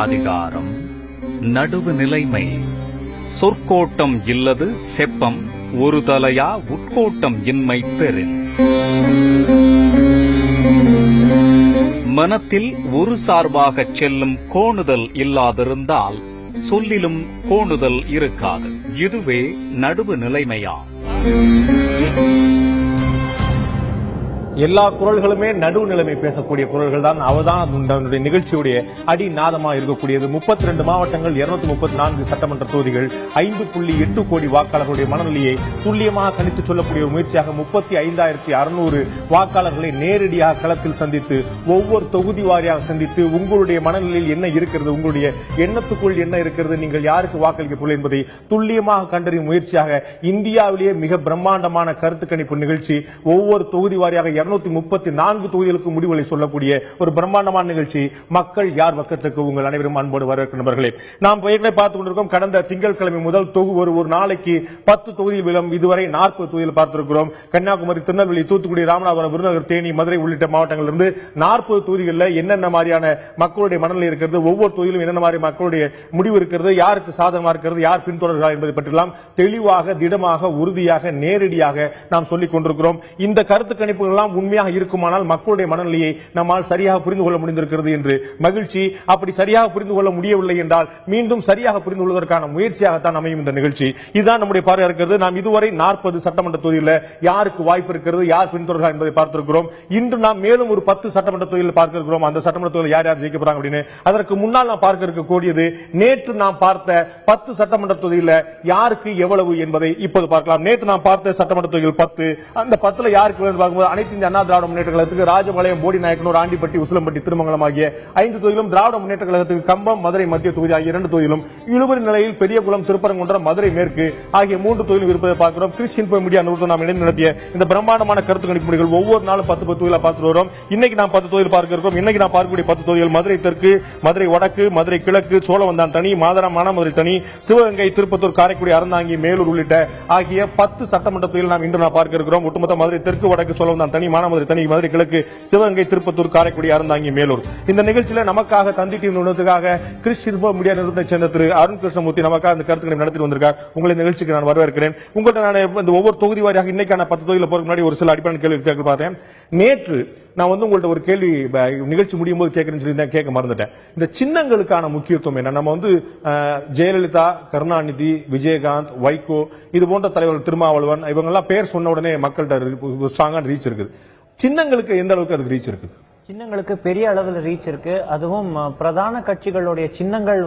அதிகாரம் நடுவு நிலைமை. சொற்கோட்டம் இல்லது செப்பம் ஒரு தலையா உட்கோட்டம் இன்மை பெறின். மனத்தில் ஒரு சார்பாகச் செல்லும் கோணுதல் இல்லாதிருந்தால் சொல்லிலும் கோணுதல் இருக்காது. இதுவே நடுவு நிலைமையா. எல்லா குரல்களுமே நடுவு நிலைமை பேசக்கூடிய குரல்கள் தான். அவதான் நிகழ்ச்சியுடைய அடிநாதமா இருக்கக்கூடியது. 32 மாவட்டங்கள், 234 சட்டமன்ற தொகுதிகள், 5.8 கோடி வாக்காளர்களுடைய மனநிலையை துல்லியமாக கணித்து சொல்லக்கூடிய ஒரு முயற்சியாக 35,600 வாக்காளர்களை நேரடியாக களத்தில் சந்தித்து ஒவ்வொரு தொகுதி வாரியாக சந்தித்து உங்களுடைய மனநிலையில் என்ன இருக்கிறது, உங்களுடைய எண்ணத்துக்குள் என்ன இருக்கிறது, நீங்கள் யாருக்கு வாக்களிக்க போல என்பதை துல்லியமாக கண்டறியும் முயற்சியாக இந்தியாவிலேயே மிக பிரம்மாண்டமான கருத்து கணிப்பு நிகழ்ச்சி. ஒவ்வொரு தொகுதி வாரியாக 234 தொகுதிகளுக்கு முடிவுகளை சொல்லக்கூடிய ஒரு பிரம்மாண்டமான நிகழ்ச்சி. மக்கள் யார் பக்கத்துக்கு உங்கள் அனைவரும் அன்போடு வரவேற்கும் நண்பர்களே. நாம் ஏற்கனவே பார்த்துக் கொண்டிருக்கோம். கடந்த திங்கட்கிழமை முதல் ஒரு நாளைக்கு 10 தொகுதிகள், இதுவரை 40 தொகுதிகள் பார்த்திருக்கிறோம். கன்னியாகுமரி, திருநெல்வேலி, தூத்துக்குடி, ராமநாதபுரம், விருதுநகர், தேனி, மதுரை உள்ளிட்ட மாவட்டங்களிலிருந்து 40 தொகுதிகளில் என்னென்ன மாதிரியான மக்களுடைய மனநிலை இருக்கிறது, ஒவ்வொரு தொகுதியிலும் என்னென்ன மாதிரி மக்களுடைய முடிவு இருக்கிறது, யாருக்கு சாதகமாக இருக்கிறது, யார் பின்தொடர்கிறார் என்பதை பற்றியெல்லாம் தெளிவாக, திடமாக, உறுதியாக, நேரடியாக நாம் சொல்லிக் கொண்டிருக்கிறோம். இந்த கருத்து கணிப்புகள் எல்லாம் உண்மையாக இருக்குமானால் மக்களுடைய மனநிலையை நம்மால் சரியாக புரிந்து கொள்ள முடிந்திருக்கிறது என்று மகிழ்ச்சி. அப்படி சரியாக புரிந்து கொள்ள முடியவில்லை என்றால் மீண்டும் சரியாக புரிந்து கொள்வதற்கான முயற்சியாகத்தான் அமையும் இந்த நிகழ்ச்சி. இதுதான் நம்முடைய பார்வை இருக்கிறது. நாம் இதுவரை 40 சட்டமன்ற தொகுதியில் யாருக்கு வாய்ப்பு இருக்கிறது, யார் பின்தொடர்கிறார் என்பதை பார்த்திருக்கிறோம். இன்று நாம் மேலும் ஒரு 10 சட்டமன்ற தொகுதியில் பார்க்க இருக்கிறோம். அந்த சட்டமன்ற தொகுதியில் யார் யார் ஜெயிக்க போறாங்க அப்படின்னு. அதற்கு முன்னால் நாம் பார்க்க இருக்கக்கூடியது நேற்று நாம் பார்த்த 10 சட்டமன்ற தொகுதியில் யாருக்கு எவ்வளவு என்பதை இப்போது பார்க்கலாம். நேற்று நாம் பார்த்த சட்டமன்ற தொகுதியில் 10, அந்த 10 யாருக்கு பார்க்கும்போது அனைத்து இந்திய அண்ணா திராவிட முன்னேற்ற கழகத்துக்கு ராஜபாளையம், போடி நாயக்கனூர், ஆண்டிப்பட்டி, உசிலம்பட்டி, திருமங்கலம் ஆகிய 5 தொகுதியிலும், திராவிட முன்னேற்ற கழகத்துக்கு கம்பம், மதுரை மத்திய தொகுதி ஆகிய 2 தொகுதியிலும், இழுபறி நிலையில் பெரியகுளம், திருப்பரங்குன்றம், மதுரை மேற்கு ஆகிய 3 தொகுதியிலும் இருப்பதை பார்க்கிறோம். கிறிஸ்டியன் மீடியா நிறுவனம் நாம் இணைந்து நடத்திய இந்த பிரம்மாண்டமான கருத்து கணிப்பு முடிவுகள் ஒவ்வொரு நாளும் 10 தொகுதியில் பார்த்து வரோம். இன்னைக்கு நாம் 10 தொகுதியில் பார்க்க இருக்கோம். இன்னைக்கு நாம் பார்க்கக்கூடிய 10 தொகுதிகள் மதுரை தெற்கு, மதுரை வடக்கு, மதுரை கிழக்கு, சோழவந்தான் தனி, மாதரம், மானாமதுரை தனி, சிவகங்கை, திருப்பத்தூர், காரைக்குடி, அறந்தாங்கி, மேலூர் உள்ளிட்ட ஆகிய 10 சட்டமன்ற தொகுதியில் நாம் இன்று பார்க்க இருக்கிறோம். ஒட்டுமொத்த மதுரை தெற்கு, வடக்கு, சோழவந்தான் தனி, மானாமதுரை தனி, மதுரை கிழக்கு, சிவகங்கை, திருப்பத்தூர், காரைக்குடி, அறந்தாங்கி, மேலூர். இந்த நிகழ்ச்சியில் நமக்காக தந்தி டிவி நிறுவனத்துக்காக கிறிஸ்டியன் மீடியா நிறுவனத்தை சேர்ந்த திரு அருண் கிருஷ்ணமூர்த்தி நமக்காக இந்த கருத்துக்களை நடத்தி வந்திருக்கார். உங்களை நிகழ்ச்சிக்கு நான் வரவேற்கிறேன். உங்கள்கிட்ட நான் ஒவ்வொரு தொகுதி வாரியாக இன்னைக்கான 10 தொகுதியில் போறதுக்கு முன்னாடி ஒரு சில அடிப்படை கேள்வி கேட்க பார்த்தேன். நேற்று நான் உங்கள்கிட்ட ஒரு கேள்வி நிகழ்ச்சி முடியும் போது கேட்கறேன்னு சொல்லி கேட்க மறந்துட்டேன். இந்த சின்னங்களுக்கான முக்கியத்துவம் என்ன? நம்ம ஜெயலலிதா, கருணாநிதி, விஜயகாந்த், வைகோ இது போன்ற தலைவர்கள், திருமாவளவன், இவங்க எல்லாம் பேர் சொன்ன உடனே மக்கள்கிட்ட ஸ்ட்ராங்கான ரீச் இருக்குது. சின்னங்களுக்கு எந்த அளவுக்கு அதுக்கு ரீச் இருக்கு? சின்னங்களுக்கு பெரிய அளவில் ரீச் இருக்கு. அதுவும் பிரதான கட்சிகளுடைய சின்னங்கள்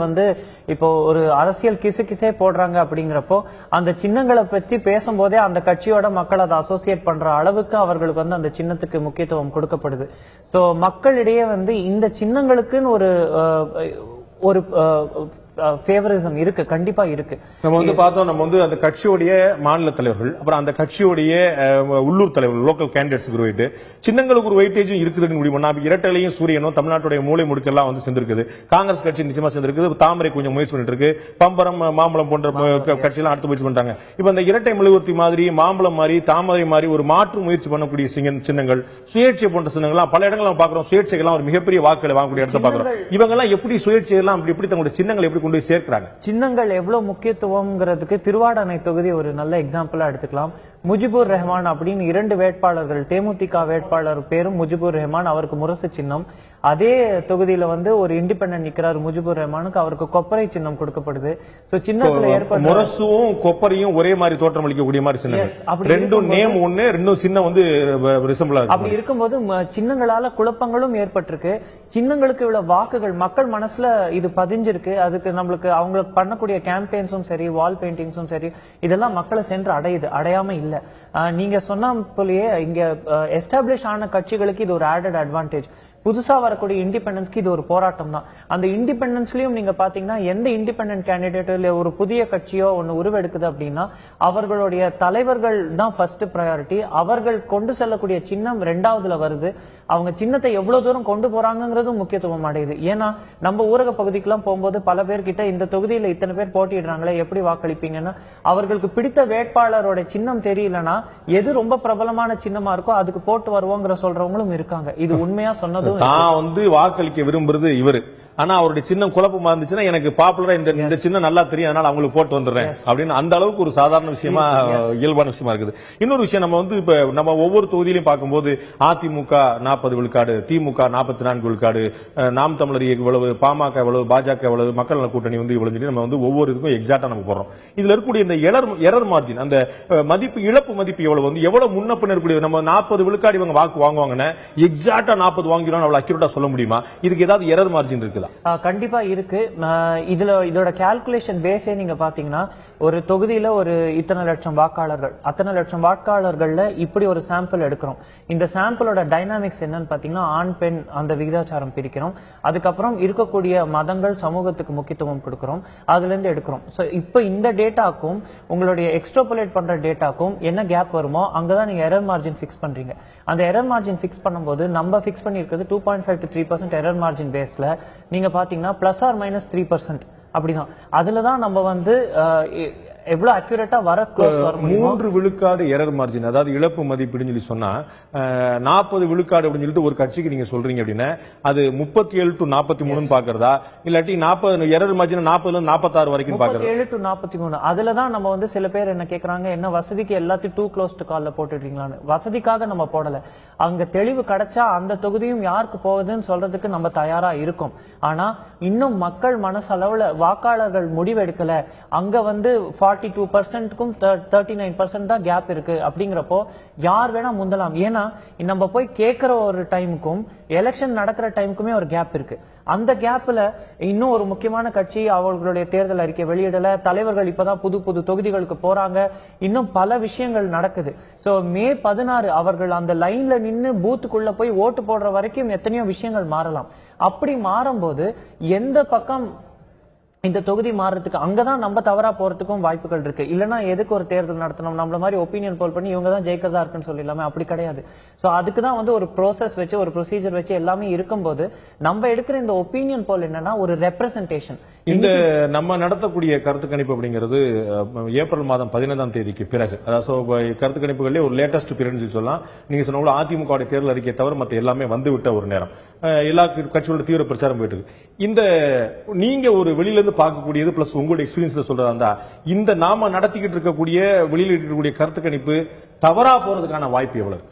இப்போ ஒரு அரசியல் கிசே போடுறாங்க. அப்படிங்கிறப்போ அந்த சின்னங்களை பற்றி பேசும்போதே அந்த கட்சியோட மக்கள் அதை அசோசியேட் பண்ற அளவுக்கு அவர்களுக்கு அந்த சின்னத்துக்கு முக்கியத்துவம் கொடுக்கப்படுது. சோ மக்களிடையே இந்த சின்னங்களுக்குன்னு ஒரு ஃபேவரிசம் இருக்கு, கண்டிப்பா இருக்கு. நம்ம பார்த்தோம், நம்ம அந்த கட்சியோடைய மாநில தலைவர்கள், அப்புறம் அந்த கட்சியோடைய உள்ளூர் தலைவர்கள், லோக்கல் கேண்டிடேட்ஸ்க்கு வெயிட், சின்னங்களுக்கு ஒரு வெயிட்டேஜும் இருக்குதுன்னு முடிவு பண்ணா இரட்டையிலையும் சூரியனும் தமிழ்நாட்டுடைய மூளை முடுக்கெல்லாம் சேர்ந்திருக்குது. காங்கிரஸ் கட்சி நிச்சயமா சேர்ந்திருக்குது. தாமரை கொஞ்சம் முயற்சி பண்ணிட்டு இருக்கு. பம்பரம், மாம்பழம் போன்ற கட்சியெல்லாம் அடுத்து முயற்சி பண்றாங்க. இப்ப இந்த இரட்டை மெழுகுவர்த்தி மாதிரி, மாம்பழம் மாதிரி, தாமரை மாதிரி ஒரு மாற்று முயற்சி பண்ணக்கூடிய சின்னங்கள், சுயேட்சை போன்ற சின்னங்கள் பல இடங்கள் பாக்குறோம். சுயேட்சைகள்லாம் ஒரு மிகப்பெரிய வாக்குகளை வாங்கக்கூடிய இடத்தை பாக்குறோம். இவங்க எல்லாம் எப்படி சுயேட்சையெல்லாம் எப்படி தங்களுடைய சின்னங்கள் எப்படி கொண்டு சேர்க்கிறாங்க? சின்னங்கள் எவ்வளவு முக்கியத்துவம்ங்கிறதுக்கு திருவாடானை தொகுதி ஒரு நல்ல எக்ஸாம்பிளா எடுத்துக்கலாம். முஜிபுர் ரஹ்மான் அப்படின்னு 2 வேட்பாளர்கள், தேமுதிக வேட்பாளர் பேரும் முஜிபுர் ரஹ்மான், அவருக்கு முரசு சின்னம். அதே தொகுதியில ஒரு இண்டிபெண்டன்ட் நிக்கிறார் முஜிபுர் ரஹ்மானுக்கு, அவருக்கு கொப்பரை சின்னம் கொடுக்கப்படுது. சோ சின்னத்துல ஏற்பட்ட முரசும் கொப்பரையும் ஒரே மாதிரி தோற்றம் அளிக்கக்கூடிய மாதிரி சின்னம், ரெண்டும் நேம் ஒண்ணு, ரெண்டும் சின்னம் அப்படி இருக்கும்போது சின்னங்களால குழப்பங்களும் ஏற்பட்டிருக்கு. சின்னங்களுக்கு இவ்வளவு வாக்குகள் மக்கள் மனசுல இது பதிஞ்சிருக்கு. அதுக்கு நம்மளுக்கு அவங்களுக்கு பண்ணக்கூடிய கேம்பெயின்ஸும் சரி, வால் பெயிண்டிங்ஸும் சரி, இதெல்லாம் மக்களை சென்று அடையாம இல்ல. நீங்க சொன்ன போலயே இங்க எஸ்டாப்ளிஷ் ஆன கட்சிகளுக்கு இது ஒரு ஆடட் அட்வான்டேஜ். புதுசா வரக்கூடிய இண்டிபெண்டன்ஸ்க்கு இது ஒரு போராட்டம் தான். அந்த இண்டிபெண்டன்ஸ்லயும் நீங்க பாத்தீங்கன்னா எந்த இண்டிபெண்டன்ட் கேண்டிடேட் இல்ல ஒரு புதிய கட்சியோ ஒன்னு உருவெடுக்குது அப்படின்னா அவர்களுடைய தலைவர்கள் தான் ஃபர்ஸ்ட் ப்ரையாரிட்டி. அவர்கள் கொண்டு செல்லக்கூடிய சின்னம் 2வதுல வருது. அவங்க சின்னத்தை எவ்வளவு தூரம் கொண்டு போறாங்கிறதும் முக்கியத்துவம் அடையுது. ஏன்னா நம்ம ஊரக பகுதிக்கெல்லாம் போகும்போது பல பேர்கிட்ட இந்த தொகுதியில இத்தனை பேர் போட்டிடுறாங்களே எப்படி வாக்களிப்பீங்கன்னா அவர்களுக்கு பிடித்த வேட்பாளரோட சின்னம் தெரியலன்னா எது ரொம்ப பிரபலமான சின்னமா இருக்கோ அதுக்கு போட்டு வருவோங்கிற சொல்றவங்களும் இருக்காங்க. இது உண்மையா சொன்னதும் வாக்களிக்க விரும்புறது இவரு ஆனா அவருடைய சின்னம் குழப்பமா இருந்துச்சுன்னா எனக்கு பாப்புலரா இந்த சின்னம் நல்லா தெரியும், அதனால அவங்களுக்கு போட்டு வந்துடுறேன் அப்படின்னு அந்த அளவுக்கு ஒரு சாதாரண விஷயமா இயல்பான விஷயமா இருக்குது. இன்னொரு விஷயம், நம்ம வந்து இப்ப நம்ம ஒவ்வொரு தொகுதியிலையும் பார்க்கும்போது அதிமுக 40 விழுக்காடு, திமுக 44 விழுக்காடு, நாம் தமிழர் இவ்வளவு, பாமக இவ்வளவு, பாஜக இவ்வளவு, மக்கள் நல கூட்டணி வந்து இவ்வளவு, நம்ம வந்து ஒவ்வொரு இதுக்கும் எக்ஸாக்டா நம்ம போடுறோம். இதுல இருக்கக்கூடிய இந்த எரர் மார்ஜின், அந்த மதிப்பு, இழப்பு மதிப்பு எவ்வளவு வந்து எவ்வளவு முன்ன பின்ன இருக்கக்கூடிய, நம்ம 40 விழுக்காடு இவங்க வாக்கு வாங்குவாங்கன்னா எக்ஸாக்டா 40 வாங்கிடும் அவ்வளவு அக்யூரேட்டா சொல்ல முடியுமா? இதுக்கு ஏதாவது எரர் மார்ஜின் இருக்குதா? கண்டிப்பா இருக்கு. இதோட கால்குலேஷன் பேஸே நீங்க பாத்தீங்கன்னா, ஒரு தொகுதியில ஒரு இத்தனை லட்சம் வாக்காளர்கள், அத்தனை லட்சம் வாக்காளர்கள்ல இப்படி ஒரு சாம்பிள் எடுக்கிறோம். இந்த சாம்பிளோட டைனாமிக்ஸ் என்னன்னு பாத்தீங்கன்னா, ஆண் பெண் அந்த விகிதாச்சாரம் பிரிக்கிறோம். அதுக்கப்புறம் இருக்கக்கூடிய மதங்கள், சமூகத்துக்கு முக்கியத்துவம் கொடுக்கிறோம், அதுல இருந்து எடுக்கிறோம். சோ இப்ப இந்த டேட்டாக்கும் உங்களுடைய எக்ஸ்ட்ராபுலேட் பண்ற டேட்டாக்கும் என்ன கேப் வருமோ அங்கதான் நீங்க எரர் மார்ஜின் பிக்ஸ் பண்றீங்க. அந்த எரர் மார்ஜின் பிக்ஸ் பண்ணும்போது நம்ம பிக்ஸ் பண்ணிருக்கிறது 2.5 to 3% எரர் மார்ஜின் பேஸ்ல நீங்க பாத்தீங்கன்னா +or-3% அப்படிதான். அதுலதான் நம்ம வந்து எவ்வளவு அக்யூரேட்டா வர 3 விழுக்காடு எரர் மார்ஜின், அதாவது இழப்பு மதிப்பீடுன்னு சொல்லி சொன்னா 40 விழுக்காடு அப்படின்னு சொல்லிட்டு ஒரு கட்சிக்கு நீங்க சொல்றீங்க அப்படின்னா அது 37 to 43 பாக்குறதா, இல்லாட்டி 40 எரர் மார்ஜின் 40ல இருந்து 46 வரைக்கும் பாக்குறதா? 37 to 43. அதுலதான் நம்ம வந்து சில பேர் என்ன கேக்குறாங்க, என்ன வசதிக்கு எல்லாத்தையும் டூ க்ளோஸ் டு கால்ல போட்டுட்டீங்களான்னு. வசதிக்காக நம்ம போடல. அங்க தெளிவு கிடைச்சா அந்த தொகுதியும் யாருக்கு போகுதுன்னு சொல்றதுக்கு நம்ம தயாரா இருக்கோம். ஆனா இன்னும் மக்கள் மனசளவுல வாக்காளர்கள் முடிவெடுக்கல. அங்க வந்து 42%க்கும் 39% தான் கேப் இருக்கு. அப்படிங்கிறப்போ யார் வேணா முந்தலாம். ஏன்னா நம்ம போய் கேட்கிற ஒரு டைமுக்கும் எலெக்ஷன் நடக்கிற டைமுக்குமே ஒரு கேப் இருக்கு. அந்த கேப்ல இன்னும் ஒரு முக்கியமான கட்சி அவர்களுடைய தேர்தல் அறிக்கை வெளியிடல, தலைவர்கள் இப்பதான் புது புது தொகுதிகளுக்கு போறாங்க, இன்னும் பல விஷயங்கள் நடக்குது. சோ மே 16 அவர்கள் அந்த லைன்ல நின்னு பூத்துக்குள்ள போய் ஓட்டு போடுற வரைக்கும் எத்தனையோ விஷயங்கள் மாறலாம். அப்படி மாறும்போது எந்த பக்கம் இந்த தொகுதி மாறதுக்கு அங்கதான் நம்ம தவறா போறதுக்கும் வாய்ப்புகள் இருக்கு. இல்லன்னா எதுக்கு ஒரு தேர்தல் நடத்தணும், நம்மள மாதிரி ஒப்பீனியன் போல் பண்ணி இவங்க தான் ஜெயிக்கிறதா இருக்குன்னு சொல்லிடலாமே, அப்படி கிடையாது. சோ அதுக்குதான் வந்து ஒரு ப்ரோசஸ் வச்சு, ஒரு ப்ரொசீஜர் வச்சு எல்லாமே இருக்கும்போது நம்ம எடுக்கிற இந்த ஒப்பீனியன் போல் என்னன்னா ஒரு ரெப்ரசன்டேஷன். இந்த நம்ம நடத்தக்கூடிய கருத்து கணிப்பு அப்படிங்கிறது ஏப்ரல் மாதம் 15ஆம் தேதிக்கு பிறகு, அதாவது கருத்து கணிப்புகளே ஒரு லேட்டஸ்ட் பீரியட் சொல்லலாம். நீங்க சொன்ன அதிமுக தேர்தல் அறிக்கையை தவிர மற்ற எல்லாமே வந்து விட்ட ஒரு நேரம், எல்லா கட்சிகளோட தீவிர பிரச்சாரம் போயிட்டு இருக்கு. இந்த நீங்க ஒரு வெளியில இருந்து பார்க்கக்கூடியது பிளஸ் உங்களுடைய எக்ஸ்பீரியன்ஸ்ல சொல்றதா, இந்த நாம நடத்திக்கிட்டு இருக்கக்கூடிய வெளியில இருக்கக்கூடிய கருத்து கணிப்பு தவறா போறதுக்கான வாய்ப்பு எவ்வளவு?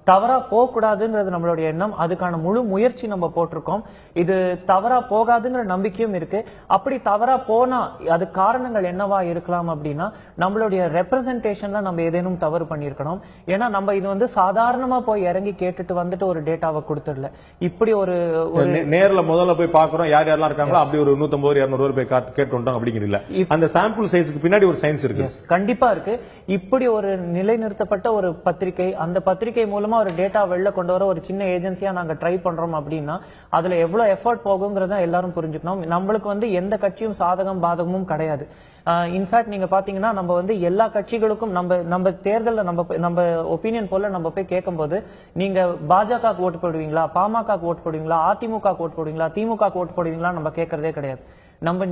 தவறா போக கூடாதுன்றது நம்மளுடைய எண்ணம். அதுக்கான முழு முயற்சி நம்ம போட்டிருக்கோம். இது தவறா போகாதுங்கிற நம்பிக்கையும் இருக்கு. அப்படி தவறா போனா அது காரணங்கள் என்னவா இருக்கலாம் அப்படின்னா, நம்மளுடைய ரெப்ரசன்டேஷன்ல நம்ம ஏதேனும் தவறு பண்ணிருக்கணும். ஏன்னா நம்ம இது வந்து சாதாரணமா போய் இறங்கி கேட்டுட்டு வந்துட்டு ஒரு டேட்டாவை கொடுத்துடல. இப்படி ஒரு நேர்ல முதல்ல போய் பாக்குறோம் யார் யாரெல்லாம் இருக்காங்களோ, அப்படி ஒரு 150-200 போய் கேட்டு வந்தோம் அப்படிங்கிறீங்க. அந்த சாம்பிள் சைஸ்க்கு பின்னாடி ஒரு சயின்ஸ் இருக்கு, கண்டிப்பா இருக்கு. இப்படி ஒரு நிலைநிறுத்தப்பட்ட ஒரு பத்திரிகை, அந்த பத்திரிகை மூலமா ஒரு டேட்டா வெளில கொண்டு வர ஒரு சின்ன ஏஜென்சியா நாங்க ட்ரை பண்றோம் அப்படின்னா அதுல எவ்வளவு எஃபர்ட் போகுங்கிறத எல்லாரும் புரிஞ்சுக்கணும். நம்மளுக்கு வந்து எந்த கட்சியும் சாதகம் பாதகமும் கிடையாது. இன்ஃபேக்ட் நீங்க பாத்தீங்கன்னா நம்ம வந்து எல்லா கட்சிகளுக்கும் நம்ம தேர்தலில் நம்ம ஒப்பீனியன் போல நம்ம போய் கேட்கும் போது, நீங்க பாஜக ஓட்டு போடுவீங்களா, பாமக ஓட்டு போடுவீங்களா, அதிமுக ஓட்டு போடுவீங்களா, திமுக ஓட்டு போடுவீங்களா நம்ம கேட்கறதே கிடையாது.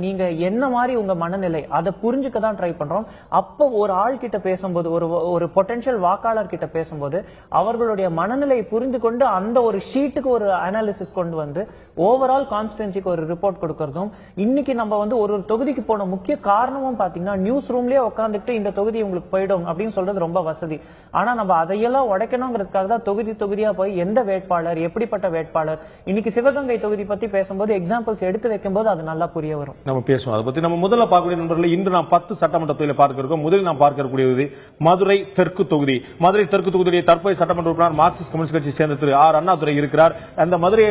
நீங்க என்ன மாதிரி உங்க மனநிலை அதை புரிஞ்சுக்க தான் ட்ரை பண்றோம். அப்போ ஒரு ஆள் கிட்ட பேசும்போது, ஒரு பொட்டன்ஷியல் வாக்காளர் கிட்ட பேசும்போது அவர்களுடைய மனநிலையை புரிந்து கொண்டு அந்த ஒரு ஷீட்டுக்கு ஒரு அனாலிசிஸ் கொண்டு வந்து ஓவரால் கான்ஸ்டிட்யூன்சிக்கு ஒரு ரிப்போர்ட் கொடுக்கறதும், இன்னைக்கு நம்ம வந்து ஒரு தொகுதிக்கு போன முக்கிய காரணமும் பாத்தீங்கன்னா நியூஸ் ரூம்லயே உட்காந்துட்டு இந்த தொகுதி உங்களுக்கு போயிடும் அப்படின்னு சொல்றது ரொம்ப வசதி. ஆனா நம்ம அதையெல்லாம் உடைக்கணுங்கிறதுக்காக தான் தொகுதியா போய் எந்த வேட்பாளர், எப்படிப்பட்ட வேட்பாளர், இன்னைக்கு சிவகங்கை தொகுதி பத்தி பேசும்போது எக்ஸாம்பிள்ஸ் எடுத்து வைக்கும் போது அது நல்லா புரிய வரும். நம்ம பேசுவோம் அதை பத்தி. நம்ம முதல்ல பார்க்கக்கூடிய நண்பர்கள், இன்று நாம் 10 சட்டமன்ற தொகுதியில் பார்க்க இருக்கோம். முதலில் நாம் பார்க்கக்கூடியது மதுரை தெற்கு தொகுதி. மதுரை தெற்கு தொகுதியுடைய தற்போதைய சட்டமன்ற உறுப்பினர் மார்க்சிஸ்ட் கம்யூனிஸ்ட் கட்சியை சேர்ந்த திரு ஆர் அண்ணாதுரை இருக்கிறார். அந்த மதுரை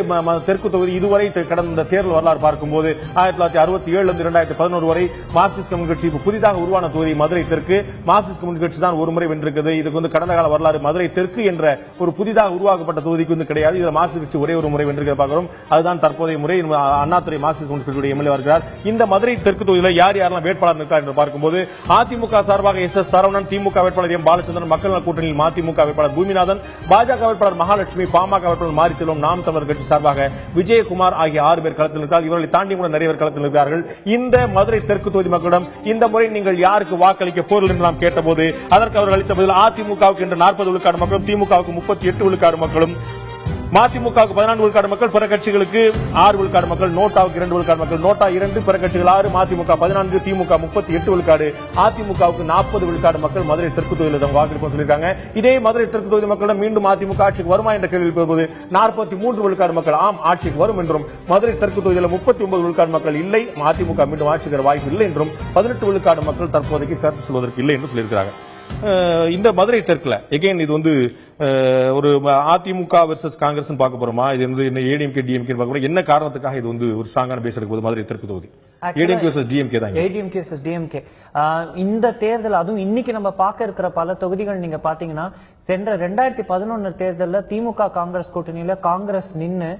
தெற்கு தொகுதி இதுவரை கடந்த தேர்தல் வரலாறு பார்க்கும்போது 1967 இருந்து 2011 வரை மார்க்சிஸ்ட் கம்யூனிஸ்ட் கட்சி புதிதாக உருவான தொகுதி மதுரை தெற்கு. மார்க்சிஸ்ட் கம்யூனிஸ்ட் கட்சி தான் ஒரு முறை வென்றிருக்கிறது. இதுக்கு வந்து கடந்த கால வரலாறு மதுரை தெற்கு என்ற ஒரு புதிதாக உருவாக்கப்பட்ட தொகுதிக்கு வந்து கிடையாது. இதுல மார்க்சிஸ்ட் கட்சி ஒரே ஒரு முறை வென்றிருக்க பார்க்கிறோம். அதுதான் தற்போதைய முறை. அண்ணாதுரை மார்க்சிஸ்ட் கம்யூனிஸ்ட் கட்சியுடைய எம்எல்ஏ இருக்கிறார். இந்த மதுரை தெற்கு தொகுதியில் யார் யாரெல்லாம் வேட்பாளர் இருக்கார் என்று பார்க்கும்போது, அதிமுக சார்பாக எஸ் சரவணன், திமுக வேட்பாளர் எம் பாலச்சந்திரன், மக்கள் நல கூட்டணியில் மதிமுக வேட்பாளர் பூமிநாதன், பாஜக வேட்பாளர் மகாலட்சுமி, பாமக வேட்பாளர் மாரிச்செல்வம், நாம் தமிழர் கட்சி சார்பாக விஜயகுமார் ஆகிய 6 பேர் களத்தில் இருக்கிறார். இவர்களை தாண்டி கூட நிறைய பேர் களத்தில் இருக்கிறார்கள். இந்த மதுரை தெற்கு தொகுதி மக்களிடம் இந்த முறை நீங்கள் யாருக்கு வாக்களிக்க போர்கள் என்று நாம் கேட்டபோது அதற்கு அவர்கள் அளித்த பதில் அதிமுகவுக்கு என்று 40 விழுக்காடு மக்களும், திமுகவுக்கு 38 விழுக்காடு மக்களும், மதிமுகவுக்கு 14 விழுக்காடு மக்கள், பிற கட்சிகளுக்கு 6 விழுக்காடு மக்கள், நோட்டாவுக்கு 2 விழுக்காடு மக்கள், நோட்டா 2, பிற கட்சிகள் 6, மதிமுக 14, திமுக 38 விழுக்காடு, அதிமுகவுக்கு 40 விழுக்காடு மக்கள் மதுரை தெற்கு தொகுதியில் வாக்களிப்பு சொல்லியிருக்காங்க. இதே மதுரை தெற்கு தொகுதி மக்களிடம் மீண்டும் அதிமுக ஆட்சிக்கு வருமா என்ற கேள்வி எழுப்பும்போது 43 விழுக்காடு மக்கள் ஆம் ஆட்சிக்கு வரும் என்றும், மதுரை தெற்கு தொகுதியில் 39 விழுக்காடு மக்கள் இல்லை, அதிமுக மீண்டும் ஆட்சிக்கு வாய்ப்பு இல்லை என்றும், 18 விழுக்காடு மக்கள் தற்போதைக்கு கருத்து சொல்வதற்கு இல்லை என்று சொல்லியிருக்கிறாங்க. இந்த மதுரை தெற்குல எகைன் இது வந்து ஒரு அதிமுக வெர்சஸ் காங்கிரஸ் பார்க்க போறோமா, இது வந்து ஏடிஎம்கே டிஎம்கே பார்க்க போறோம், என்ன காரணத்துக்காக இது வந்து ஒரு ஸ்ட்ராங்கான பேஸ் எடுக்கும் போது மதுரை தெற்கு தொகுதி ஏடிஎம்கே வெர்சஸ் டிஎம்கே தான். ஏடிஎம்கே வெர்சஸ் டிஎம்கே இந்த தேர்தல், அதுவும் இன்னைக்கு நம்ம பார்க்க இருக்கிற பல தொகுதிகள் நீங்க பாத்தீங்கன்னா, சென்ற 2011 தேர்தலில் திமுக காங்கிரஸ் கூட்டணியில காங்கிரஸ் நின்னு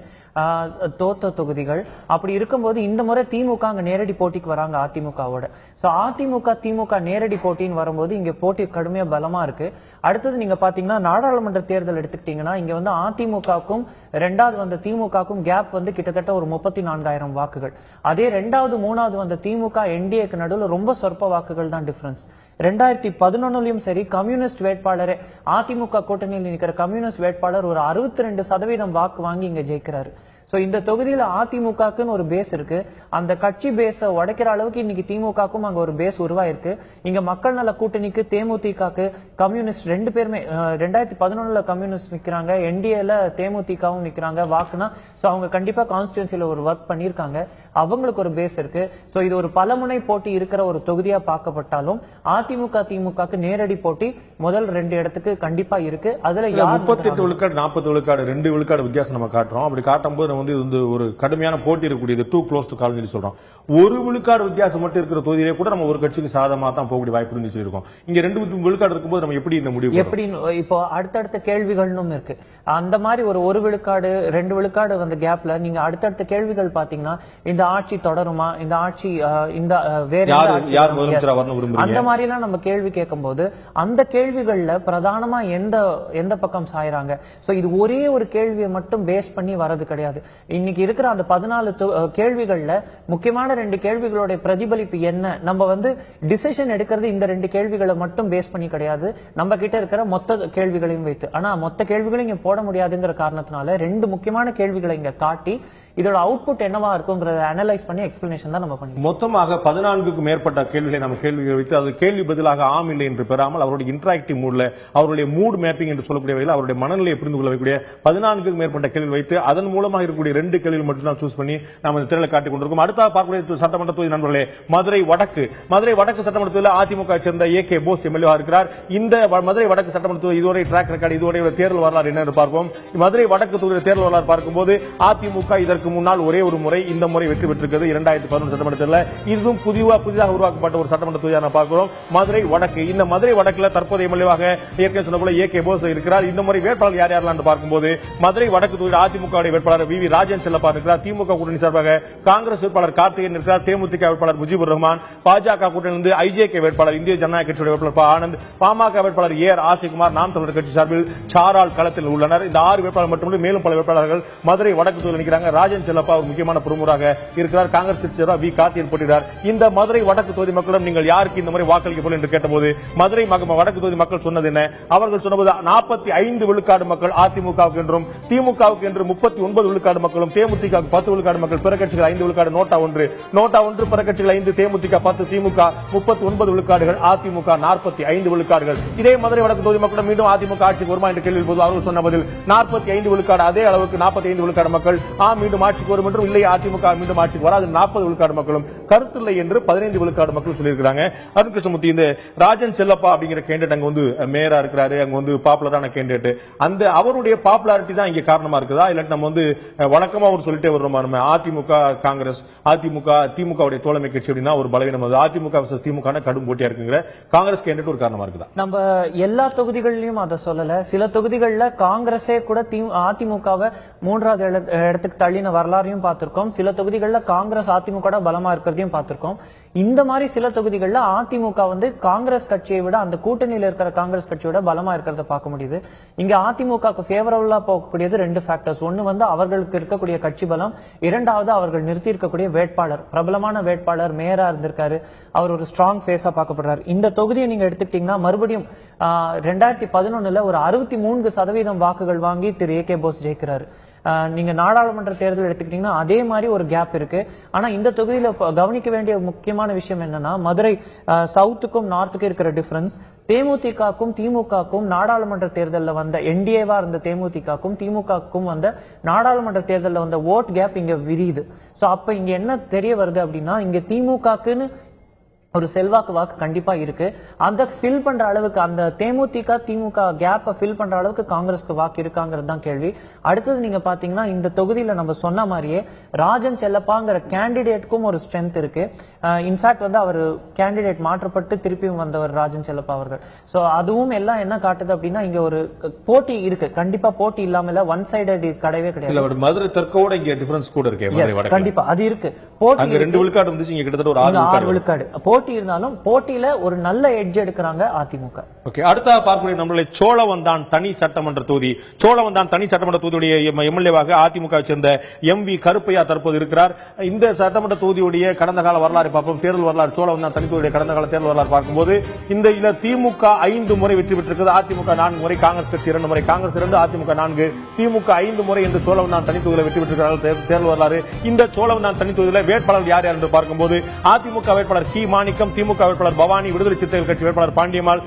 தோத்த தொகுதிகள். அப்படி இருக்கும்போது இந்த முறை திமுக அங்க நேரடி போட்டிக்கு வராங்க அதிமுகவோட. சோ அதிமுக திமுக நேரடி போட்டின்னு வரும்போது இங்க போட்டி கடுமையா பலமா இருக்கு. அடுத்தது நீங்க பாத்தீங்கன்னா நாடாளுமன்ற தேர்தல் எடுத்துக்கிட்டீங்கன்னா, இங்க வந்து அதிமுகவுக்கும் ரெண்டாவது வந்த திமுகவுக்கும் கேப் வந்து கிட்டத்தட்ட ஒரு 34,000 வாக்குகள். அதே ரெண்டாவது மூணாவது வந்த திமுக என்டிஏக்கு நடுவில் ரொம்ப சொற்ப வாக்குகள் தான் டிஃபரன்ஸ். 2011லயும் சரி, கம்யூனிஸ்ட் வேட்பாளரே அதிமுக கூட்டணியில் நிற்கிற கம்யூனிஸ்ட் வேட்பாளர் ஒரு 62% வாக்கு வாங்கி இங்க ஜெயிக்கிறாரு. சோ இந்த தொகுதியில அதிமுகக்குன்னு ஒரு பேஸ் இருக்கு. அந்த கட்சி பேஸ உடைக்கிற அளவுக்கு இன்னைக்கு திமுகக்கும் அங்க ஒரு பேஸ் உருவாயிருக்கு. இங்க மக்கள் நல கூட்டணிக்கு தேமுதிகக்கு கம்யூனிஸ்ட் ரெண்டு பேருமே 2011 கம்யூனிஸ்ட் நிக்கிறாங்க, என்டிஏல தேமுதிகவும் நிக்கிறாங்க வாக்குனா. சோ அவங்க கண்டிப்பா கான்ஸ்டிட்யூன்சில ஒரு ஒர்க் பண்ணிருக்காங்க, அவங்களுக்கு ஒரு பேஸ் இருக்கு. சோ இது ஒரு பலமுனை போட்டி இருக்கிற ஒரு தொகுதியா பார்க்கப்பட்டாலும் அதிமுக திமுகக்கு நேரடி போட்டி முதல் 2 இடத்துக்கு கண்டிப்பா இருக்கு. அதுல 38 விழுக்காடு 40 விழுக்காடு 2 விழுக்காடு வித்தியாசம் நம்ம காட்டுறோம். அப்படி காட்டும்போது வந்து இது ஒரு கடுமையான போட்டி இருக்கக்கூடியது, டூ க்ளோஸ் டு கால் சொல்றோம். ஒரு விழுக்காடு வித்தியாசம் மட்டும் இருக்கிற தொகுதியிலே கூட நம்ம ஒரு கட்சிக்கு சாதகமா தான் போகக்கூடிய வாய்ப்பு இருந்து சொல்லியிருக்கோம். இங்க 2 விழுக்காடு இருக்கும்போது நம்ம எப்படி இந்த முடிவு எப்படி இப்போ அடுத்தடுத்த கேள்விகளும் இருக்கு. அந்த மாதிரி ஒரு விழுக்காடு 2 விழுக்காடு வந்த கேப்ல நீங்க அடுத்தடுத்த கேள்விகள் பாத்தீங்கன்னா, இந்த ஆட்சி தொடருமா, இந்த ஆட்சி இந்த வேற அந்த மாதிரி எல்லாம் நம்ம கேள்வி கேட்கும் போது அந்த கேள்விகள்ல பிரதானமா எந்த பக்கம் சாயறாங்க. சோ இது ஒரே ஒரு கேள்வியை மட்டும் பேஸ் பண்ணி வரது கிடையாது. இன்னைக்கு இருக்கிற அந்த 14 கேள்விகள்ல முக்கியமான 2 கேள்விகளோட பிரதிபலிப்பு என்ன, நம்ம வந்து டிசிஷன் எடுக்கிறது இந்த 2 கேள்விகளை மட்டும் பேஸ் பண்ணி கிடையாது, நம்ம கிட்ட இருக்கிற மொத்த கேள்விகளையும் வைத்து. ஆனா மொத்த கேள்விகளையும் இங்க போட முடியாதுங்கிற காரணத்தினால 2 முக்கியமான கேள்விகளை இங்க காட்டி இதோட அவுட்புட் என்னவா இருக்கும்ங்கறத அனலைஸ் பண்ணி எக்ஸ்பிளனேஷன் தான் நம்ம பண்ணி மொத்தமாக 14க்கும் மேற்பட்ட கேள்விகளை நம்ம கேள்விகள் வைத்து அது கேள்வி பதிலாக ஆம் இல்லை என்று பெறாமல் அவருடைய இன்டராக்டிவ் மூட்ல அவருடைய மூட் மேப்பிங் என்று சொல்லக்கூடிய வகையில் அவருடைய மனநிலையை புரிந்து கொள்ள வைக்கக்கூடிய 14க்கும் மேற்பட்ட கேள்வி வைத்து அதன் மூலமாக இருக்கக்கூடிய 2 கேள்விகள் மட்டும் தான் சூஸ் பண்ணி நாம் இந்த திரையில காட்டிக் கொண்டிருக்கோம். அடுத்த பார்க்கக்கூடிய சட்டமன்ற தொகுதி நண்பர்களே, மதுரை வடக்கு சட்டமன்ற தொகுதியில் அதிமுக சேர்ந்த ஏகே போஸ் எம்எல்ஏ இருக்கிறார். இந்த மதுரை வடக்கு சட்டமன்ற தொகுதி இதுவரை ட்ராக் ரெக்கார்டு, இதுவரை தேர்தல் வரலாறு என்ன பார்ப்போம். மதுரை வடக்கு தொகுதியில் தேர்தல் வரலாறு பார்க்கும்போது அதிமுக இதற்கு முன்னால் ஒரே ஒரு முறை இந்த முறை வெற்றி பெற்றிருக்கிறது 2011 சட்டமன்றத்தில். இதுவும் புதிதாக உருவாக்கப்பட்ட ஒரு சட்டமன்ற தொகுதியாக பார்க்கிறோம். மதுரை வடக்கு, இந்த மதுரை வடக்குல தற்போதைய எம்எல்ஏவாக ஏற்கனவே சொன்ன போல ஏகே போஸ் இருக்கிறார். இந்த முறை வேட்பாளர் யார் யாரெல்லாம் பார்க்கும்போது மதுரை வடக்கு தொகுதியில் அதிமுக வேட்பாளர் வி ராஜன் செல்லப்பா இருக்கிறார். திமுக கூட்டணி சார்பாக காங்கிரஸ் வேட்பாளர் கார்த்திகேயன் இருக்கிறார். தேமுதிக வேட்பாளர் முஜிபுர் ரஹ்மான், பாஜக கூட்டணியிலிருந்து ஐஜேகே வேட்பாளர் இந்திய ஜனநாயக கட்சியுடைய வேட்பாளர் ஆனந்த், பாமக வேட்பாளர் ஏஆர் ஆசிகுமார், நாம் தமிழர் கட்சி சார்பில் சாரால் களத்தில் உள்ளனர். இந்த 6 வேட்பாளர் மட்டும் மேலும் பல வேட்பாளர்கள் மதுரை வடக்கு தொகுதியில் நிற்கிறாங்க. ராஜன் செல்லப்பா ஒரு முக்கியமான பிரமுகராக இருக்கிறார். காங்கிரஸ் கட்சி சார்பாக வி கார்த்திகேயன் போட்டியிடுறார். இந்த மதுரை வடக்கு தொகுதி மக்களிடம் நீங்கள் யாருக்கு இந்த முறை வாக்களிக்க போல என்று கேட்டபோது மதுரை வடக்கு தொகுதி மக்கள் சொன்னது என்ன? அவர்கள் சொன்னது 45 விழுக்காடு மக்கள் அதிமுகவுக்கு என்றும், திமுகவுக்கு என்று 39 விழுக்காடு மக்களும், தேமுதிகவுக்கு 10 விழுக்காடு மக்கள், பிற கட்சிகள் 5 விழுக்காடு, நோட்டா 1 பிற கட்சிகள் 5, தேமுதிக 10, திமுக 39 விழுக்காடுகள், அதிமுக 45 விழுக்காடுகள். இதே மதுரை வடக்கு தொகுதி மக்களிடம் மீண்டும் அதிமுக ஆட்சிக்கு வருமா என்ற கேள்வி போது அவர்கள் சொன்ன பதில் 45 விழுக்காடு. அதே அளவுக்கு 45 விழுக்காடு மக்கள் மீண்டும் ஆட்சிக்கு வரும் என்றும், இல்லை அதிமுக மீண்டும் ஆட்சிக்கு வராது 40 விழுக்காடு மக்களும் கருத்தில்லை என்று 15 விழுக்காடு மக்கள் சொல்லியிருக்காங்க. அருண் கிருஷ்ணமூர்த்தி, இந்த ராஜன் செல்லப்பா அப்படிங்கிற கேண்டிடேட் அங்க வந்து மேயரா இருக்கிறாரு, அங்க வந்து பாப்புலரான கேண்டிடேட், அந்த அவருடைய பாப்புலாரிட்டி தான் இங்க காரணமா இருக்குதா, இல்ல நம்ம வந்து வழக்கமா ஒரு சொல்லிட்டே வர்றோமா நம்ம அதிமுக காங்கிரஸ், அதிமுக திமுக தோழமை கட்சி அப்படின்னா ஒரு பலவீனம், அதிமுக திமுக கடும் போட்டியா இருக்குங்கிற காங்கிரஸ் கேண்டிடேட் ஒரு காரணமா இருக்குதா? நம்ம எல்லா தொகுதிகளிலும் அதை சொல்லல. சில தொகுதிகளில் காங்கிரஸே கூட அதிமுகவை 3வது இடத்துக்கு தள்ளின வரலாறையும் பார்த்திருக்கோம். சில தொகுதிகளில் காங்கிரஸ் அதிமுக பலமா இருக்கிறதையும் பார்த்திருக்கோம். இந்த மாதிரி சில தொகுதிகளில் அதிமுக வந்து காங்கிரஸ் கட்சியை விட, அந்த கூட்டணியில் இருக்கிற காங்கிரஸ் கட்சியோட பலமா இருக்கிறத பார்க்க முடியுது. இங்க அதிமுக ஃபேவரபிளா போகக்கூடியது 2 ஃபேக்டர்ஸ். ஒன்னு வந்து அவர்களுக்கு இருக்கக்கூடிய கட்சி பலம், 2வது அவர்கள் நிறுத்தி இருக்கக்கூடிய வேட்பாளர், பிரபலமான வேட்பாளர், மேயரா இருந்திருக்காரு, அவர் ஒரு ஸ்ட்ராங் ஃபேஸா பார்க்கப்படுறாரு. இந்த தொகுதியை நீங்க எடுத்துக்கிட்டீங்கன்னா மறுபடியும் 2011 ஒரு 63% வாக்குகள் வாங்கி திரு ஏகே போஸ் ஜெயிக்கிறாரு. நீங்க நாடாளுமன்ற தேர்தல் எடுத்துக்கிட்டீங்கன்னா அதே மாதிரி ஒரு கேப் இருக்கு. ஆனா இந்த தொகுதியில கவனிக்க வேண்டிய முக்கியமான விஷயம் என்னன்னா, மதுரை சவுத்துக்கும் நார்த்துக்கும் இருக்கிற டிஃபரன்ஸ், தேமுதிகக்கும் திமுகக்கும் நாடாளுமன்ற தேர்தலில் வந்த என்டிஏவா இருந்த தேமுதிகக்கும் திமுகக்கும் வந்த நாடாளுமன்ற தேர்தலில் வந்த ஓட் கேப் இங்க விரியுது. சோ அப்ப இங்க என்ன தெரிய வருது அப்படின்னா, இங்க திமுகக்குன்னு ஒரு செல்வாக்கு வாக்கு கண்டிப்பா இருக்கு. அந்த ஃபில் பண்ற அளவுக்கு, அந்த தேமுதிக திமுக கேப்பை ஃபில் பண்ற அளவுக்கு காங்கிரஸ்க்கு வாக்கு இருக்காங்கிறது தான் கேள்வி. அடுத்தது நீங்க பாத்தீங்கன்னா, இந்த தொகுதியில நம்ம சொன்ன மாதிரியே ராஜன் செல்லப்பாங்கிற கேண்டிடேட்டுக்கும் ஒரு ஸ்ட்ரென்த் இருக்கு. இன்ஃபேக்ட் வந்து அவர் கேண்டிடேட் மாற்றப்பட்டு திருப்பியும் வந்தவர் ராஜன் செல்லப்பா அவர்கள். சோ அதுவும் எல்லாம் என்ன காட்டுது அப்படின்னா, இங்க ஒரு போட்டி இருக்கு. கண்டிப்பா போட்டி இல்லாம இல்ல, ஒன் சைடட் கிடையவே கிடையாது. மதுரை தெற்கோட இங்க டிஃபரன்ஸ் கூட இருக்கு. கண்டிப்பா அது இருக்கு. போட்டி 2 விழுக்காடு இருந்துச்சு, இங்க கிட்டத்தட்ட ஒரு 6 விழுக்காடு போட்டி இருந்தாலும் போட்டியில ஒரு நல்ல எட்ஜ் எடுக்கிறாங்க அதிமுக. ஓகே, அடுத்த பார்க்கக்கூடிய நம்மளே சோழவந்தான் தனி சட்டமன்ற தொகுதி. சோழவந்தான் தனி சட்டமன்ற தொகுதியுடைய எம்எல்ஏவாக அதிமுக சேர்ந்த எம்.வி. கருப்பையா தற்போது இருக்கிறார். இந்த சட்டமன்ற தொகுதியுடைய கடந்த கால வரலாறு பார்ப்போம். தேர்தல் வரலாறு, சோழவந்தான் தனி தொகுதியுடைய கடந்த கால தேர்தல் வரலாறு பார்க்கும்போது இந்த திமுக 5 முறை வெற்றி பெற்றிருக்கிறது, அதிமுக 4 முறை, காங்கிரஸ் கட்சி 2 முறை, காங்கிரஸ் 2, அதிமுக 4, திமுக 5 முறை என்று சோழவந்தான் தனி தொகுதியில் வெற்றி பெற்றிருக்கிறார்கள். தேர்தல் வரலாறு. இந்த சோழவந்தான் தனி தொகுதியில் வேட்பாளர் யார் யார் என்று பார்க்கும்போது, அதிமுக வேட்பாளர் கி மாணிக்கம், திமுக வேட்பாளர் பவானி, விடுதலை சிறுத்தைகள் கட்சி வேட்பாளர் பாண்டியம்மாள்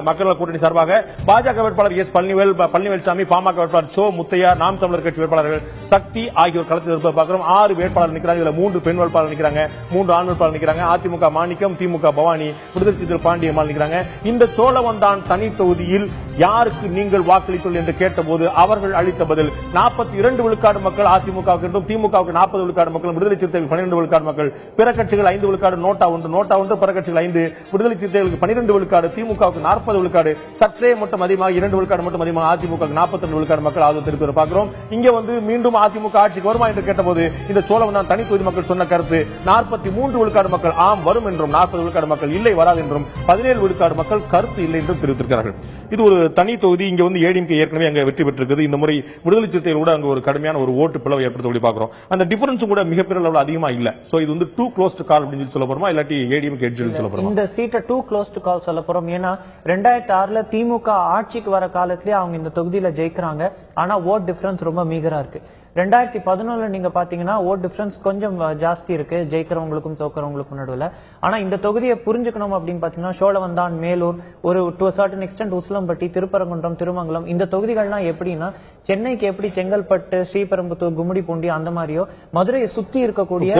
மக்கள் கூட்டணி சார்பாக, பாஜக வேட்பாளர் எஸ் பழனிவேல்சாமி, பாமக வேட்பாளர் சோ முத்தையா, நாம் தமிழர் கட்சி வேட்பாளர்கள் சக்தி ஆகியோர் களத்தில் இருப்பதை பார்க்கிறோம். 6 வேட்பாளர் நிற்கிறாங்க. இதுல 3 பெண் வேட்பாளர் நிற்கிறாங்க, 3 ஆண் வேட்பாளர் நிற்கிறாங்க. அதிமுக மாணிக்கம், திமுக பவானி, விடுதலை சிறுத்தைகள் பாண்டியம்மாள் நிற்கிறாங்க. இந்த சோழவந்தான் தனி தொகுதியில் யாருக்கு நீங்கள் வாக்களித்தீர்கள் என்று கேட்டபோது அவர்கள் அளித்த பதில் 42 விழுக்காடு மக்கள் அதிமுகவுக்கு என்றும், திமுகவுக்கு 40 விழுக்காடு மக்கள், விடுதலை சிறுத்தைகள் 12 விழுக்காடு மக்கள், பிற கட்சிகள் 5 விழுக்காடு, நோட்டா ஒன்று, பிற கட்சிகள் 5, விடுதலை சிறுத்தைகளுக்கு 12 விழுக்காடு, திமுகவுக்கு 40 விழுக்காடு, சற்றே மட்டும் அதிகமாக 2 விழுக்காடு மட்டும் அதிகமாக அதிமுக 42 விழுக்காடு மக்கள் ஆதரவு தெரிவித்து பார்க்கிறோம். இங்க வந்து மீண்டும் அதிமுக ஆட்சிக்கு வருமா என்று கேட்டபோது இந்த சோழவந்தான் தனி தொகுதி மக்கள் சொன்ன கருத்து 43 விழுக்காடு மக்கள் ஆம் வரும் என்றும், 40 விழுக்காடு மக்கள் இல்லை வராது என்றும், 17 விழுக்காடு மக்கள் கருத்து இல்லை என்றும் தெரிவித்திருக்கிறார்கள். இது ஒரு தனி தொகுதி. இங்க வந்து ஏடிஎம்கே ஏற்கனவே அங்க வெற்றி பெற்றிருக்கிறது. இந்த முறை விடுதலை சிறுத்தைகள் கூட அங்க ஒரு கடுமையான ஒரு ஓட்டு பிளவு ஏற்படுத்த பார்க்கிறோம். அந்த டிஃபரன்ஸ் கூட மிகப்பெரிய அளவில் அதிகமா இல்ல. சோ இது வந்து டூ க்ளோஸ் டு கால் அப்படின்னு சொல்ல போறோமா, இல்லாட்டி ஏடிஎம்கே எட்ஜ் சொல்ல போறோமா? இந்த சீட்டை டூ க்ளோஸ் டு கால் சொல்ல போறோம். ஏன்னா 2006ல திமுக ஆட்சிக்கு வர காலத்திலேயே அவங்க இந்த தொகுதியில ஜெயிக்கிறாங்க. ஆனா ஓட் டிஃபரன்ஸ் ரொம்ப மீகரா இருக்கு. 2011 நீங்க பாத்தீங்கன்னா ஓட் டிஃபரன்ஸ் கொஞ்சம் ஜாஸ்தி இருக்கு, ஜெயிக்கிறவங்களுக்கும் தோக்கிறவங்களுக்கும் நடுவில். ஆனா இந்த தொகுதியை புரிஞ்சுக்கணும் அப்படின்னு பாத்தீங்கன்னா, சோழவந்தான், மேலூர், ஒரு to certain extent Usilampatti, Thiruparankundram, Thirumangalam, இந்த தொகுதிகள்லாம் எப்படின்னா சென்னைக்கு எப்படி செங்கல்பட்டு, ஸ்ரீபெரும்புத்தூர், கும்மிடிப்பூண்டி அந்த மாதிரியோ மதுரையை சுத்தி இருக்கக்கூடிய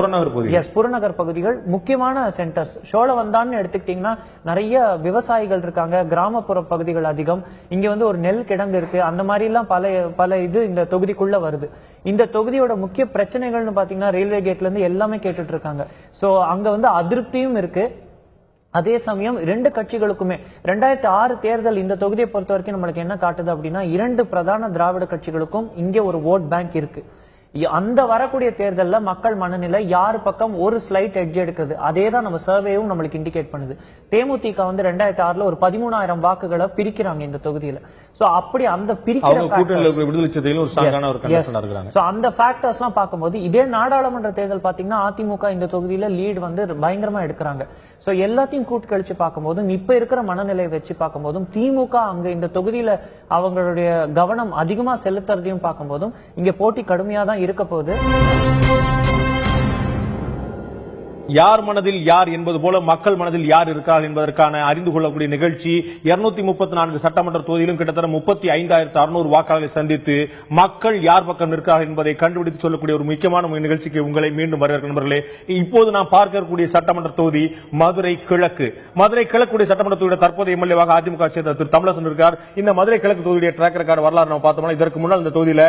புறநகர் பகுதிகள் முக்கியமான சென்டர்ஸ். சோழவந்தான் எடுத்துக்கிட்டீங்கன்னா நிறைய விவசாயிகள் இருக்காங்க, கிராமப்புற பகுதிகள் அதிகம். இங்க வந்து ஒரு நெல் கிடங்கு இருக்கு. அந்த மாதிரி எல்லாம் பல இது இந்த தொகுதிக்குள்ள வருது. இந்த தொகுதியோட முக்கிய பிரச்சனைகள்னு பாத்தீங்கன்னா, ரயில்வே கேட்ல இருந்து எல்லாமே கேட்டுட்டு இருக்காங்க. சோ அங்க வந்து அதிருப்தியும் இருக்கு. அதே சமயம் 2 கட்சிகளுக்குமே 2006 தேர்தல் இந்த தொகுதியை பொறுத்த வரைக்கும் நம்மளுக்கு என்ன காட்டுது அப்படின்னா, 2 பிரதான திராவிட கட்சிகளுக்கும் இங்கே ஒரு ஓட் பேங்க் இருக்கு. அந்த வரக்கூடிய தேர்தல்ல மக்கள் மனநிலை யாரு பக்கம் ஒரு ஸ்லைட் எட்ஜ் எடுக்குது, அதே தான் நம்ம சர்வேவும் நம்மளுக்கு இண்டிகேட் பண்ணுது. தேமுதிக வந்து 2006ல ஒரு 13,000 வாக்குகளை பிரிக்கிறாங்க இந்த தொகுதியில. சோ அப்படி அந்த அந்த ஃபேக்டர்ஸ் எல்லாம் பார்க்கும்போது, இதே நாடாளுமன்ற தேர்தல் பாத்தீங்கன்னா அதிமுக இந்த தொகுதியில லீட் வந்து பயங்கரமா எடுக்கிறாங்க. சோ எல்லாத்தையும் கூட்டு கழிச்சு பார்க்கும்போதும், இப்ப இருக்கிற மனநிலையை வச்சு பார்க்கும்போதும், திமுக அங்க இந்த தொகுதியில அவங்களுடைய கவனம் அதிகமா செலுத்துறதையும் பார்க்கும்போதும் இங்க போட்டி கடுமையா தான் இருக்க போகுது. யார் மனதில் யார் என்பது போல மக்கள் மனதில் யார் இருக்கிறார் என்பதற்கான அறிந்து கொள்ளக்கூடிய நிகழ்ச்சி. 234 சட்டமன்ற தொகுதியிலும் கிட்டத்தட்ட 35,600 வாக்காளர்களை சந்தித்து மக்கள் யார் பக்கம் நிற்கிறார்கள் என்பதை கண்டுபிடித்து சொல்லக்கூடிய ஒரு முக்கியமான நிகழ்ச்சிக்கு உங்களை மீண்டும் வரவேற்கும் நண்பர்களே. இப்போது நாம் பார்க்கக்கூடிய சட்டமன்ற தொகுதி மதுரை கிழக்கு. மதுரை கிழக்குடைய சட்டமன்ற தொகுதியில் தற்போதைய எம்எல்ஏவாக அதிமுக சேர்ந்த திரு தமிழரசன் இருக்கார். இந்த மதுரை கிழக்கு தொகுதியுடைய ட்ராக் ரெக்கார்டு வரலாறு நம்ம பார்த்தோம்னா, இதற்கு முன்னால் இந்த தொகுதியில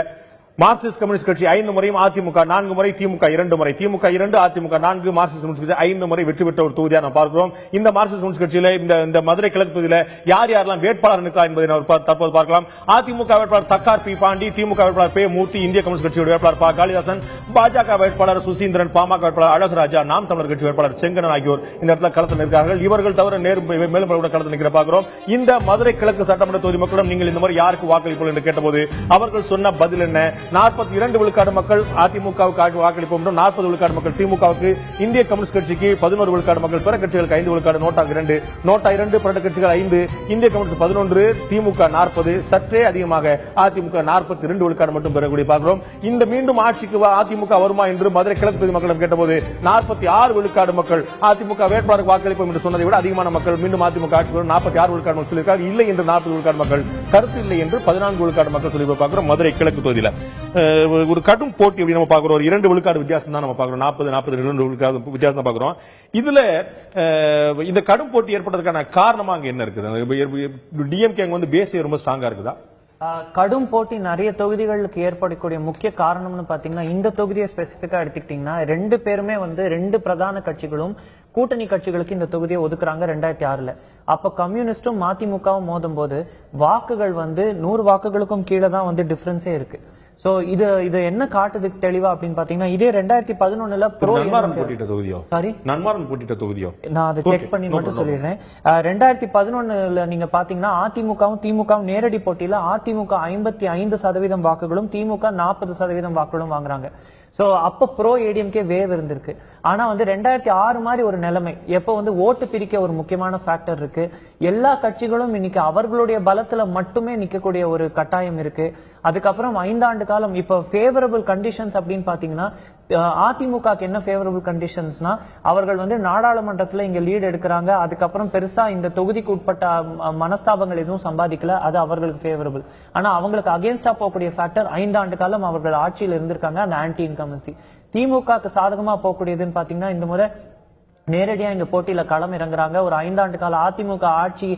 மார்க்சிஸ்ட் கம்யூனிஸ்ட் கட்சி 5 முறையும், அதிமுக 4 முறை, திமுக 2 முறை, திமுக 2, அதிமுக 4, மார்க்சிஸ்ட் கம்யூனிஸ்ட் கட்சி 5 முறை வெற்றி பெற்ற ஒரு தொகுதியா நாம் பார்க்கிறோம். இந்த மார்க்சிஸ்ட் கம்யூனிஸ்ட் கட்சியில இந்த மதுரை கிழக்கு தொகுதியில யார் யாரெல்லாம் வேட்பாளர் நிற்கிறார் என்பதை தற்போது பார்க்கலாம். அதிமுக வேட்பாளர் தக்கார் பி பாண்டி, திமுக வேட்பாளர் பே மூர்த்தி, இந்திய கம்யூனிஸ்ட் கட்சியோட வேட்பாளர் ப காளிதாசன், பாஜக வேட்பாளர் சுசீந்திரன், பாமக வேட்பாளர் அழகுராஜா, நாம் தமிழர் கட்சி வேட்பாளர் செங்கன் ஆகியோர் இந்த இடத்துல களத்தில் நிற்கிறார்கள். இவர்கள் தவிர மேலும் களத்தில் நிற்கிற பார்க்கிறோம். இந்த மதுரை கிழக்கு சட்டமன்ற தொகுதி மக்களிடம் நீங்கள் இந்த மாதிரி யாருக்கு வாக்களிப்போம் என்று கேட்டபோது அவர்கள் சொன்ன பதில் என்ன? 42 விழுக்காடு மக்கள் அதிமுகவுக்கு வாக்களிப்போம் என்றும் 40 விழுக்காடு மக்கள் திமுகவுக்கு, இந்திய கம்யூனிஸ்ட் கட்சிக்கு 11 விழுக்காடு மக்கள், பிற கட்சிகளுக்கு 5 விழுக்காடு, நோட்டா 2, பிற கட்சிகள் 5, இந்திய கம்யூனிஸ்ட் 11, திமுக 40, சற்றே அதிகமாக அதிமுக 42 விழுக்காடு மட்டும் பெறக்கூடிய பார்க்கிறோம். இந்த மீண்டும் ஆட்சிக்கு அதிமுக வருமா என்று மதுரை கிழக்கு தொகுதி மக்களிடம் கேட்டபோது 46 விழுக்காடு மக்கள் அதிமுக வேட்பாளருக்கு வாக்களிப்போம் என்று சொன்னதை விட அதிகமான மக்கள் மீண்டும் அதிமுக ஆட்சிக்கு வரும் 46 விழுக்காடு மக்கள் சொல்லியிருக்காங்க. இல்லை என்று 40 விழுக்காடு மக்கள், கருத்து இல்லை என்று 14 விழுக்காடு மக்கள் சொல்லி பார்க்கிறோம். மதுரை கிழக்கு தொகுதியில ஒரு கடும் போட்டி அப்படி நம்ம பார்க்கிறோம். ஒரு 2 விழுக்காடு வித்தியாசம் தான் நம்ம பார்க்கிறோம். 42 விழுக்காடு வித்தியாசம் பார்க்கிறோம். இதுல இந்த கடும் போட்டி ஏற்பட்டதற்கான காரணமா அங்க என்ன இருக்குது? டிஎம்கே அங்க வந்து பேஸ் ரொம்ப ஸ்ட்ராங்கா இருக்குதா? கடும் போட்டி நிறைய தொகுதிகளுக்கு ஏற்படக்கூடிய முக்கிய காரணம்னு பாத்தீங்கன்னா, இந்த தொகுதியை ஸ்பெசிபிக்கா எடுத்துக்கிட்டீங்கன்னா 2 பேருமே வந்து 2 பிரதான கட்சிகளும் கூட்டணி கட்சிகளுக்கு இந்த தொகுதியை ஒதுக்குறாங்க 2006ல. அப்ப கம்யூனிஸ்டும் மதிமுகவும் மோதும் போது வாக்குகள் வந்து 100 வாக்குகளுக்கும் கீழே தான் வந்து டிஃபரன்ஸே இருக்கு. சோ இது என்ன காட்டுதுக்கு தெளிவா அப்படின்னு பாத்தீங்கன்னா, இதே 2011ல நன்மாரன் போட்டிட்ட தொகுதியோ நான் அதை செக் பண்ணி மட்டும் சொல்லிடுறேன். 2011ல நீங்க பாத்தீங்கன்னா அதிமுகவும் திமுகவும் நேரடி போட்டியில அதிமுக 55% வாக்குகளும் திமுக 40% வாக்குகளும் வாங்குறாங்க. சோ அப்ப ப்ரோ ஏடிஎம்கே வேவ் இருந்திருக்கு. ஆனா வந்து 2006 மாதிரி ஒரு நிலைமை, எப்ப வந்து ஓட்டு பிரிக்க ஒரு முக்கியமான ஃபேக்டர் இருக்கு. எல்லா கட்சிகளும் இன்னைக்கு அவர்களுடைய பலத்துல மட்டுமே நிக்கக்கூடிய ஒரு கட்டாயம் இருக்கு. அதுக்கப்புறம் 5 ஆண்டு காலம் இப்ப ஃபேவரபிள் கண்டிஷன்ஸ் அப்படின்னு பாத்தீங்கன்னா, அதிமுக என்ன ஃபேவரபிள் கண்டிஷன்ஸ்னா, அவர்கள் வந்து நாடாளுமன்றத்துல இங்க லீட் எடுக்கிறாங்க. அதுக்கப்புறம் பெருசா இந்த தொகுதிக்கு உட்பட்ட மனஸ்தாபங்கள் எதுவும் சம்பாதிக்கல, அது அவர்களுக்கு ஃபேவரபிள். ஆனா அவங்களுக்கு அகேன்ஸ்டா போகக்கூடிய ஃபேக்டர் 5 ஆண்டு காலம் அவர்கள் ஆட்சியில் இருந்திருக்காங்க, அந்த ஆன்டி இன்கமன்சி. திமுகக்கு சாதகமா போகக்கூடியதுன்னு பாத்தீங்கன்னா, இந்த முறை நேரடியா இங்க போட்டியில களம் இறங்குறாங்க. ஒரு 5 ஆண்டு கால அதிமுக ஆட்சி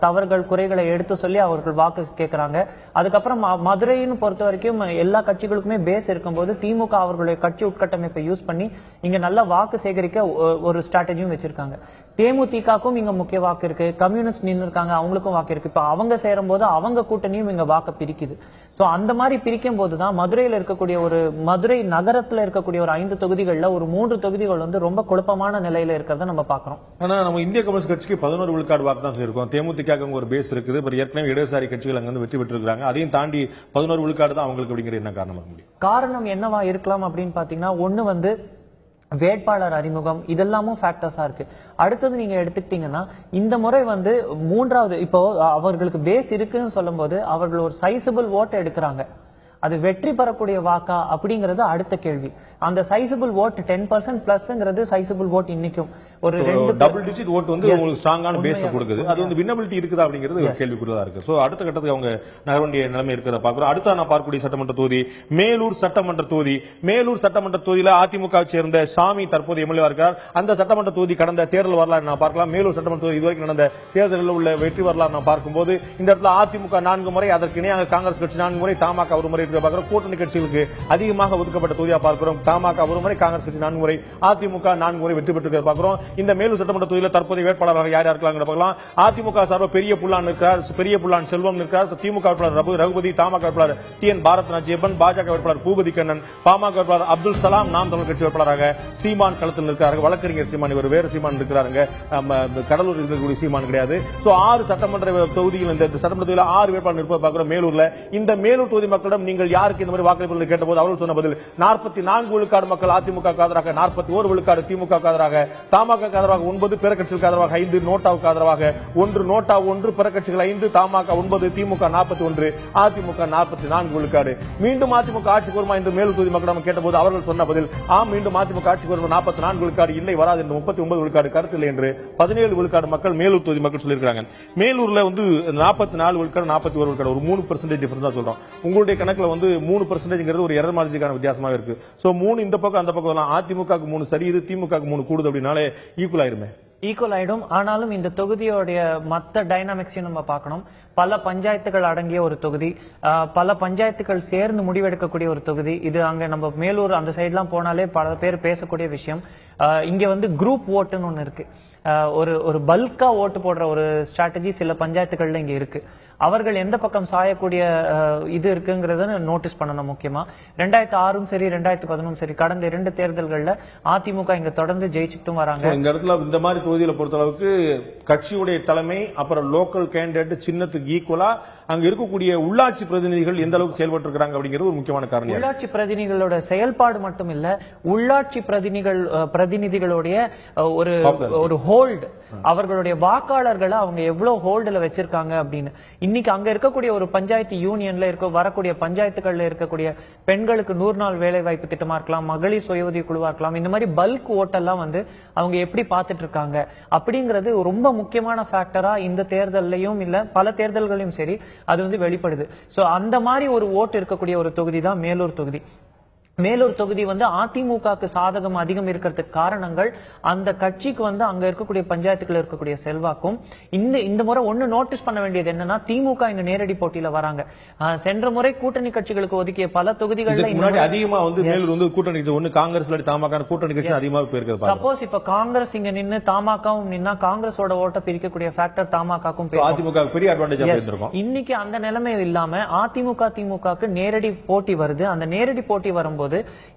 தவறுகள் குறைகளை எடுத்து சொல்லி அவர்கள் வாக்கு கேட்கிறாங்க. அதுக்கப்புறம் மதுரைன்னு பொறுத்த வரைக்கும் எல்லா கட்சிகளுக்குமே பேஸ் இருக்கும்போது திமுக அவர்களுடைய கட்சி உட்கட்டமைப்பை யூஸ் பண்ணி இங்க நல்ல வாக்கு சேகரிக்க ஒரு ஸ்ட்ராட்டஜியும் வச்சிருக்காங்க. தேமுதிகக்கும் இங்க முக்கிய வாக்கு இருக்கு, கம்யூனிஸ்ட் நின்று இருக்காங்க, அவங்களுக்கும் வாக்கு இருக்கு. இப்ப அவங்க சேரும் போது அவங்க கூட்டணியும் இங்க வாக்கு பிரிக்குது. சோ அந்த மாதிரி பிரிக்கும் போதுதான் மதுரையில இருக்கக்கூடிய மதுரை நகரத்துல இருக்கக்கூடிய ஒரு 5 தொகுதிகள்ல ஒரு 3 தொகுதிகள் வந்து ரொம்ப குழப்பமான நிலையில இருக்கிறத நம்ம பாக்குறோம். ஆனா நம்ம இந்திய கம்யூனிஸ்ட் கட்சிக்கு 11 விழுக்காடு வாக்கு தான் இருக்கும். தேமுதிக ஒரு பேஸ் இருக்குது. ஏற்கனவே இடதுசாரி கட்சிகள் அங்க வெற்றி பெற்று இருக்காங்க. அதையும் தாண்டி 11 விழுக்காடு தான் அவங்களுக்கு அப்படிங்கிற என்ன காரணம்? காரணம் என்னவா இருக்கலாம் அப்படின்னு பாத்தீங்கன்னா, ஒண்ணு வந்து வேட்பாளர் அறிமுகம், இதெல்லாமும் ஃபேக்டர்ஸா இருக்கு. அடுத்தது நீங்க எடுத்துக்கிட்டீங்கன்னா, இந்த முறை வந்து 3வது இப்போ அவர்களுக்கு பேஸ் இருக்குன்னு சொல்லும் போது அவர்கள் ஒரு சைசபிள் ஓட்டு எடுக்கிறாங்க. அது வெற்றி பெறக்கூடிய வாக்கா அப்படிங்கறது அடுத்த கேள்வி. அந்த சைசபிள் ஓட் 10% பிளஸ்ங்கிறது சைசபிள் ஓட் இன்னைக்கும் ஒரு 2 டபுள் டிஜிட் ஓட் வந்து உங்களுக்கு ஸ்ட்ராங்கான பேஸ் கொடுக்குது. அது வந்து வின்னபிலிட்டி இருக்குதா அப்படிங்கிறது ஒரு கேள்விக்குறியா இருக்கு. சோ அடுத்த கட்டத்துக்கு அவங்க நகர வேண்டிய நிலைமை இருக்கிறத பாக்குறோம். அடுத்த நான் பார்க்கக்கூடிய சட்டமன்ற தொகுதி மேலூர் சட்டமன்ற தொகுதி. மேலூர் சட்டமன்ற தொகுதியில அதிமுக சேர்ந்த சாமி தற்போது எம்எல்ஏ இருக்கார். அந்த சட்டமன்ற தொகுதி கடந்த தேர்தல் வரலாறு நான் பார்க்கலாம். மேலூர் சட்டமன்ற தொகுதி இதுவரைக்கும் நடந்த தேர்தலில் உள்ள வெற்றி வரலாறு நான் பார்க்கும்போது இந்த இடத்துல அதிமுக 4 முறை, அதற்கு இணையாக காங்கிரஸ் கட்சி 4 முறை, தமாக 1 முறை பார்க்கிறோம். கூட்டணி கட்சிகளுக்கு அதிகமாக ஒதுக்கப்பட்ட தொகுதியா பார்க்கிறோம். தமாக 1 முறை, காங்கிரஸ் கட்சி 4 முறை, அதிமுக 4 முறை வெற்றி பெற்றிருக்கிறது பார்க்கிறோம். இந்த மேலூர் சட்டமன்ற தொகுதியில் தற்போதைய வேட்பாளராக யார் இருக்கலாம் பார்க்கலாம். அதிமுக சார்பில் பெரிய புல்லான் இருக்கிறார், பெரிய புல்லான் செல்வம் இருக்கிறார். திமுக வேட்பாளர் ரகுபதி, தமாக வேட்பாளர் TN பாரத் நாஜியப்பன், பாஜக வேட்பாளர் பூபதி கண்ணன், பாமக வேட்பாளர் அப்துல் சலாம், நாம் தமிழ் கட்சி வேட்பாளராக சீமான் களத்தில் இருக்கிறார்கள். வழக்கறிஞர் சீமான், இவர் வேறு சீமான் இருக்கிறாங்க, கடலூர் இருக்கக்கூடிய சீமான் கிடையாது. 6 சட்டமன்ற தொகுதியில் இந்த சட்டமன்ற தொகுதியில் 6 வேட்பாளர் இருப்பதை பார்க்கிறோம் மேலூர்ல. இந்த மேலூர் தொகுதி மக்களிடம் நீங்கள் யாருக்கு இந்த மாதிரி வாக்களிப்பு கேட்டபோது அவர்கள் சொன்ன பதில் 44 விழுக்காடு மக்கள் அதிமுக ஆதரவாக, 41 விழுக்காடு திமுக ஆதரவாக, தமாக ஆதரவாக 9, பிற கட்சிகளுக்கு ஆதரவாக 5, நோட்டாவுக்கு ஆதரவாக 1, நோட்டா 1, பிற கட்சிகள் 5, தமாக 9, திமுக 41, அதிமுக 44 விழுக்காடு. மீண்டும் அதிமுக ஆட்சிக்கு வருமா என்று மேலூர் தொகுதி மக்களிடம் கேட்டபோது அவர்கள் சொன்ன பதில் ஆம், மீண்டும் அதிமுக ஆட்சிக்கு வரும் 44 விழுக்காடு, இல்லை வராது என்று 39 விழுக்காடு, கருத்து இல்லை என்று 17 விழுக்காடு மக்கள் மேலூர் தொகுதி மக்கள் சொல்லியிருக்காங்க. மேலூர்ல வந்து 44 விழுக்காடு 41 விழுக்காடு, ஒரு 3% டிஃபரன்ஸ் தான் சொல்றோம். உங்களுடைய கணக்குல வந்து 3% ஒரு எரர் மார்ஜினுக்கான வித்தியாசமாக இருக்கு. சோ 3 இந்த பக்கம் அந்த பக்கம் அதிமுகக்கு 3 சரியுது, திமுகக்கு 3 கூடுது அப்படினாலே ஈக்குவல் ஆயிருமே. ஈக்குவல் ஆயிடும். ஆனாலும் இந்த தொகுதியோடைய மத்த டைனாமிக்ஸையும் நம்ம பார்க்கணும். பல பஞ்சாயத்துகள் அடங்கிய ஒரு தொகுதி, பல பஞ்சாயத்துகள் சேர்ந்து முடிவெடுக்கக்கூடிய ஒரு தொகுதி இது. அங்க நம்ம மேலூர் அந்த சைட்லாம் போனாலே பல பேர் பேசக்கூடிய விஷயம். இங்க வந்து குரூப் ஓட்டுன்னு ஒண்ணு இருக்கு. ஒரு பல்கா ஓட்டு போடுற ஒரு ஸ்ட்ராட்டஜி சில பஞ்சாயத்துகள்ல இங்க இருக்கு. அவர்கள் எந்த பக்கம் சாயக்கூடிய இது இருக்குங்கிறத நோட்டீஸ் பண்ணணும். முக்கியமா 2006 சரி 2011 சரி கடந்த 2 தேர்தல்கள்ல அதிமுக இங்க தொடர்ந்து ஜெயிச்சுட்டும் வராங்க. இந்த இடத்துல இந்த மாதிரி தொகுதியில பொறுத்த அளவுக்கு கட்சியுடைய தலைமை அப்புறம் லோக்கல் கேண்டிடேட் சின்னத்துக்கு ஈக்குவலா அங்க இருக்கக்கூடிய உள்ளாட்சி பிரதிநிதிகள் எந்த அளவுக்கு செயல்பட்டு இருக்காங்க அப்படிங்கிறது ஒரு முக்கியமான காரணம். உள்ளாட்சி பிரதிநிதிகளோட செயல்பாடு மட்டும் இல்ல, உள்ளாட்சி பிரதிநிதிகளுடைய ஒரு ஹோல்டு, அவர்களுடைய வாக்காளர்களை அவங்க எவ்வளவு ஹோல்டுல வச்சிருக்காங்க அப்படின்னு. இன்னைக்கு அங்க இருக்கக்கூடிய ஒரு பஞ்சாயத்து யூனியன்ல வரக்கூடிய பஞ்சாயத்துகள்ல இருக்கக்கூடிய பெண்களுக்கு 100 நாள் வேலை வாய்ப்பு திட்டமா இருக்கலாம், மகளிர் சுய உதவி குழுவா இருக்கலாம், இந்த மாதிரி பல்க் ஓட்டெல்லாம் அவங்க எப்படி பார்த்துட்டு இருக்காங்க அப்படிங்கிறது ரொம்ப முக்கியமான ஃபேக்டரா இந்த தேர்தலையும் இல்ல பல தேர்தல்களையும் சரி அது வெளிப்படுது. சோ அந்த மாதிரி ஒரு ஓட்டு இருக்கக்கூடிய ஒரு தொகுதி தான் மேலூர் தொகுதி. மேலூர் தொகுதி அதிமுகக்கு சாதகம் அதிகம் இருக்கிறதுக்கு காரணங்கள் அந்த கட்சிக்கு அங்க இருக்கக்கூடிய பஞ்சாயத்துக்குள்ள இருக்கக்கூடிய செல்வாக்கும். இந்த முறை ஒண்ணு நோட்டீஸ் பண்ண வேண்டியது என்னன்னா, திமுக இந்த நேரடி போட்டியில வராங்க. சென்ற முறை கூட்டணி கட்சிகளுக்கு ஒதுக்கிய பல தொகுதிகள்ல முன்னாடி அதிகமா மேலூர் கூட்டணி ஒண்ணு காங்கிரஸ் தமாக கூட்டணி கட்சி அதிகமாக போயிருக்கு. சப்போஸ் இப்ப காங்கிரஸ் இங்க நின்னு தமாகவும் நின்னா காங்கிரஸோட ஓட்ட பிரிக்கக்கூடிய ஃபேக்டர் தமாகவும் அதிமுக பெரிய அட்வான்டேஜ் இருக்கும். இன்னைக்கு அந்த நிலைமை இல்லாம அதிமுக திமுகக்கு நேரடி போட்டி வருது. அந்த நேரடி போட்டி வரும்போது